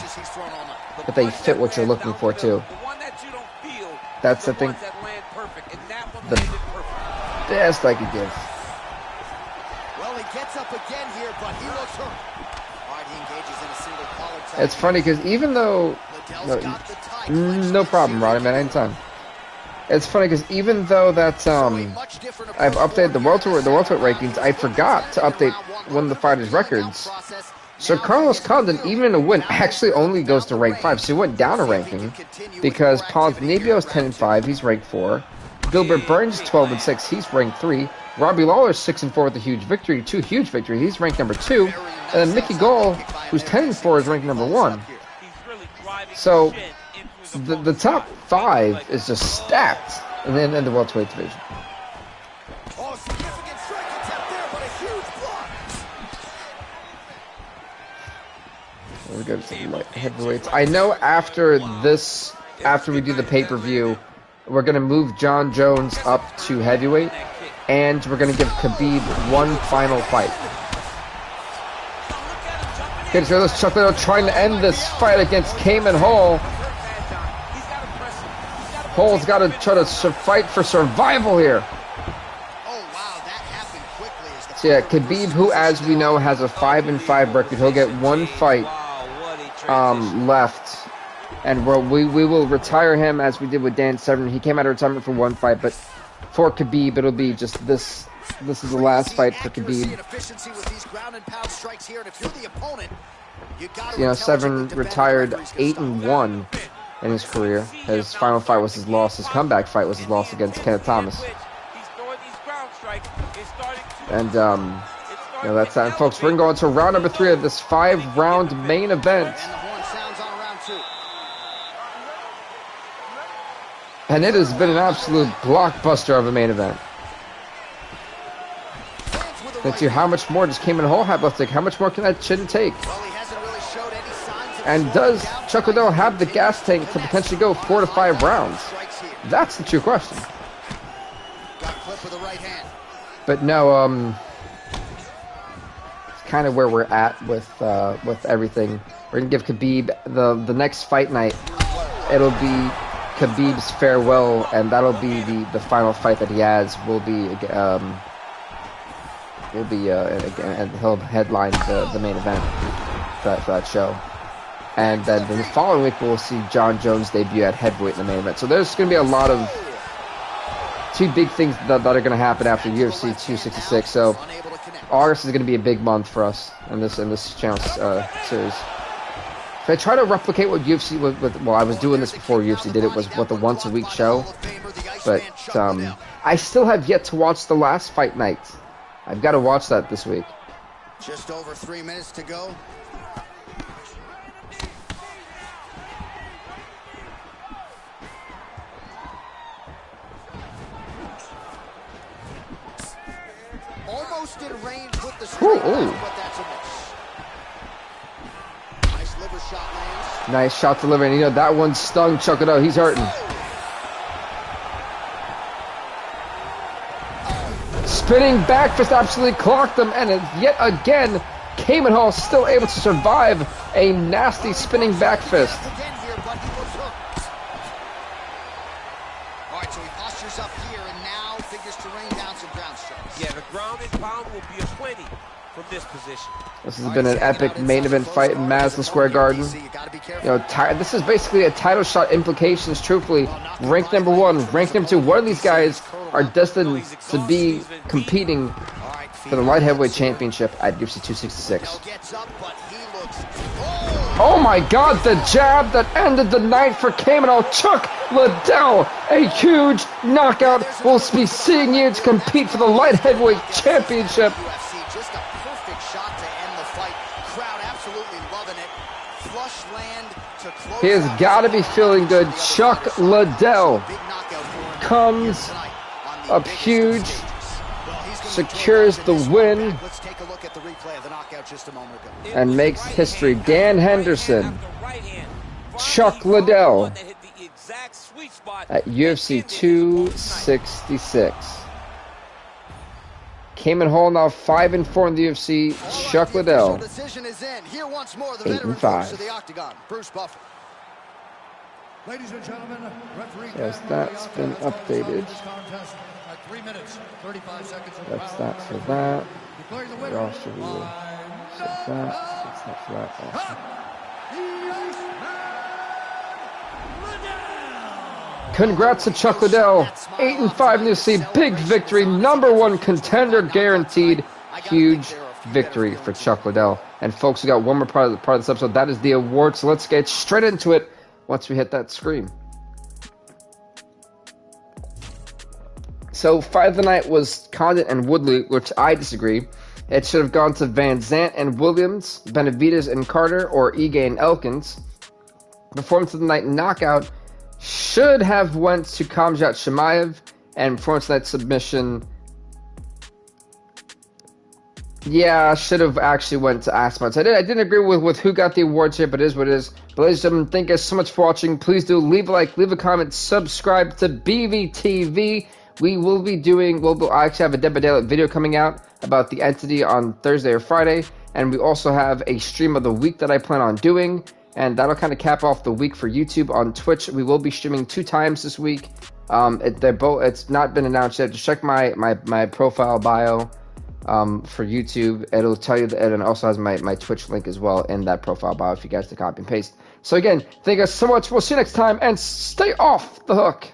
fit what you're looking for too. That's the thing. The best I could give. well, he gets up again here, but he looks hurt. All right, he engages in a single collar tie. It's funny because even though Liddell's got the tie no problem, Roddy, man, anytime. It's funny because even though that I've updated the welterweight rankings, I forgot to update one of the fighters' records. So Carlos Condon, even in a win, actually only goes to rank 5. So he went down a ranking because Ponzinibbio is 10-5, he's ranked 4. Gilbert Burns is 12-6, he's ranked 3. Robbie Lawler is 6-4 with a huge victory, 2 huge victories, he's ranked number 2. And then Mickey Gall, who's 10-4, is ranked number 1. So the top 5 is just stacked, and then in the welterweight division. Oh, significant strike attempt there, but a huge block. We go to the light heavyweights. I know after we do the pay-per-view, we're going to move John Jones up to heavyweight, and we're going to give Khabib one final fight. Okay, so there's Chuck Liddell trying to end this fight against Cayman Hall. Hall's got to try to fight for survival here. Oh, wow, that happened quickly. So yeah, Khabib, who as we know has a 5-5 record, he'll get one fight left, and we will retire him as we did with Dan Severn. He came out of retirement for one fight, but for Khabib, it'll be just this. This is the last fight for Khabib. You know, Severn retired 8-1 in his career. His final fight was his loss. His comeback fight was his loss against Kenneth Thomas. And you know, that's that, folks. We're going to round number 3 of this 5-round main event. And it has been an absolute blockbuster of a main event. Let's see how much more does Cayman Hall have left. How much more can that chin take? Well, he has it And does Chuck Liddell have the gas tank to potentially go 4 to 5 rounds? That's the true question. But no, it's kind of where we're at with everything. We're gonna give Khabib the next fight night. It'll be Khabib's farewell, and that'll be the final fight that he has. Will be and he'll headline the main event for that show. And then the following week we'll see John Jones debut at heavyweight in the main event. So there's going to be a lot of two big things that are going to happen after UFC 266. So August is going to be a big month for us in this channel series. If I try to replicate what UFC well, I was doing this before UFC did it, was with a once a week show, but I still have yet to watch the last fight night. I've got to watch that this week. Just over 3 minutes to go. Almost in range with the straight line, but that's a miss. Nice liver shot lands. Nice shot delivery. You know, that one stung Chuck Liddell. He's hurting. Spinning back fist absolutely clocked him, and yet again, Cayman Hall still able to survive a nasty spinning back fist. Alright, so he postures up here and now figures to rain down some ground strikes. Yeah, the ground and pound will be a plenty from this position. This has been an epic main event fight in Madison Square Garden. You know, this is basically a title shot implications, truthfully. Rank number 1, rank number 2. One of these guys are destined to be competing for the light heavyweight championship at UFC 266. Oh my god, the jab that ended the night for Cayman Hall. Chuck Liddell, a huge knockout. We'll be seeing you to compete for the light heavyweight championship. Just a perfect shot to end the fight. Crowd absolutely loving it. Flush land to close. He has got to be feeling good. Chuck Liddell comes up huge, secures the win, and makes history. Dan Henderson, Chuck Liddell at UFC 266. Cayman Hall now 5-4 in the UFC. Chuck Liddell 8-5. Ladies and gentlemen, referee Yes, that's been updated. 3 minutes, 35 seconds. That's that for that. Declaring the winner Roster rule. So that's that for that also. Congrats to Chuck Liddell. 8-5 in the UFC. Big victory. #1 contender guaranteed. Huge victory for Chuck Liddell. And folks, we got one more part of this episode. That is the award. So let's get straight into it once we hit that screen. So fight of the night was Condit and Woodley, which I disagree. It should have gone to Van Zant and Williams, Benavidez and Carter, or Ige and Elkins. Performance of the night knockout should have went to Khamzat Chimaev, and performance of the night submission, yeah, should have actually went to Asmat. So I didn't agree with who got the awards here, but it is what it is. But ladies and gentlemen, thank you guys so much for watching. Please do leave a like, leave a comment, subscribe to BVTV. We will be doing, I actually have a Dead by Daylight video coming out about the entity on Thursday or Friday, and we also have a stream of the week that I plan on doing, and that'll kind of cap off the week for YouTube. On Twitch, we will be streaming 2 times this week. It's not been announced yet. Just check my profile bio for YouTube. It'll tell you that, and it also has my Twitch link as well in that profile bio if you guys to copy and paste. So again, thank you guys so much. We'll see you next time, and stay off the hook.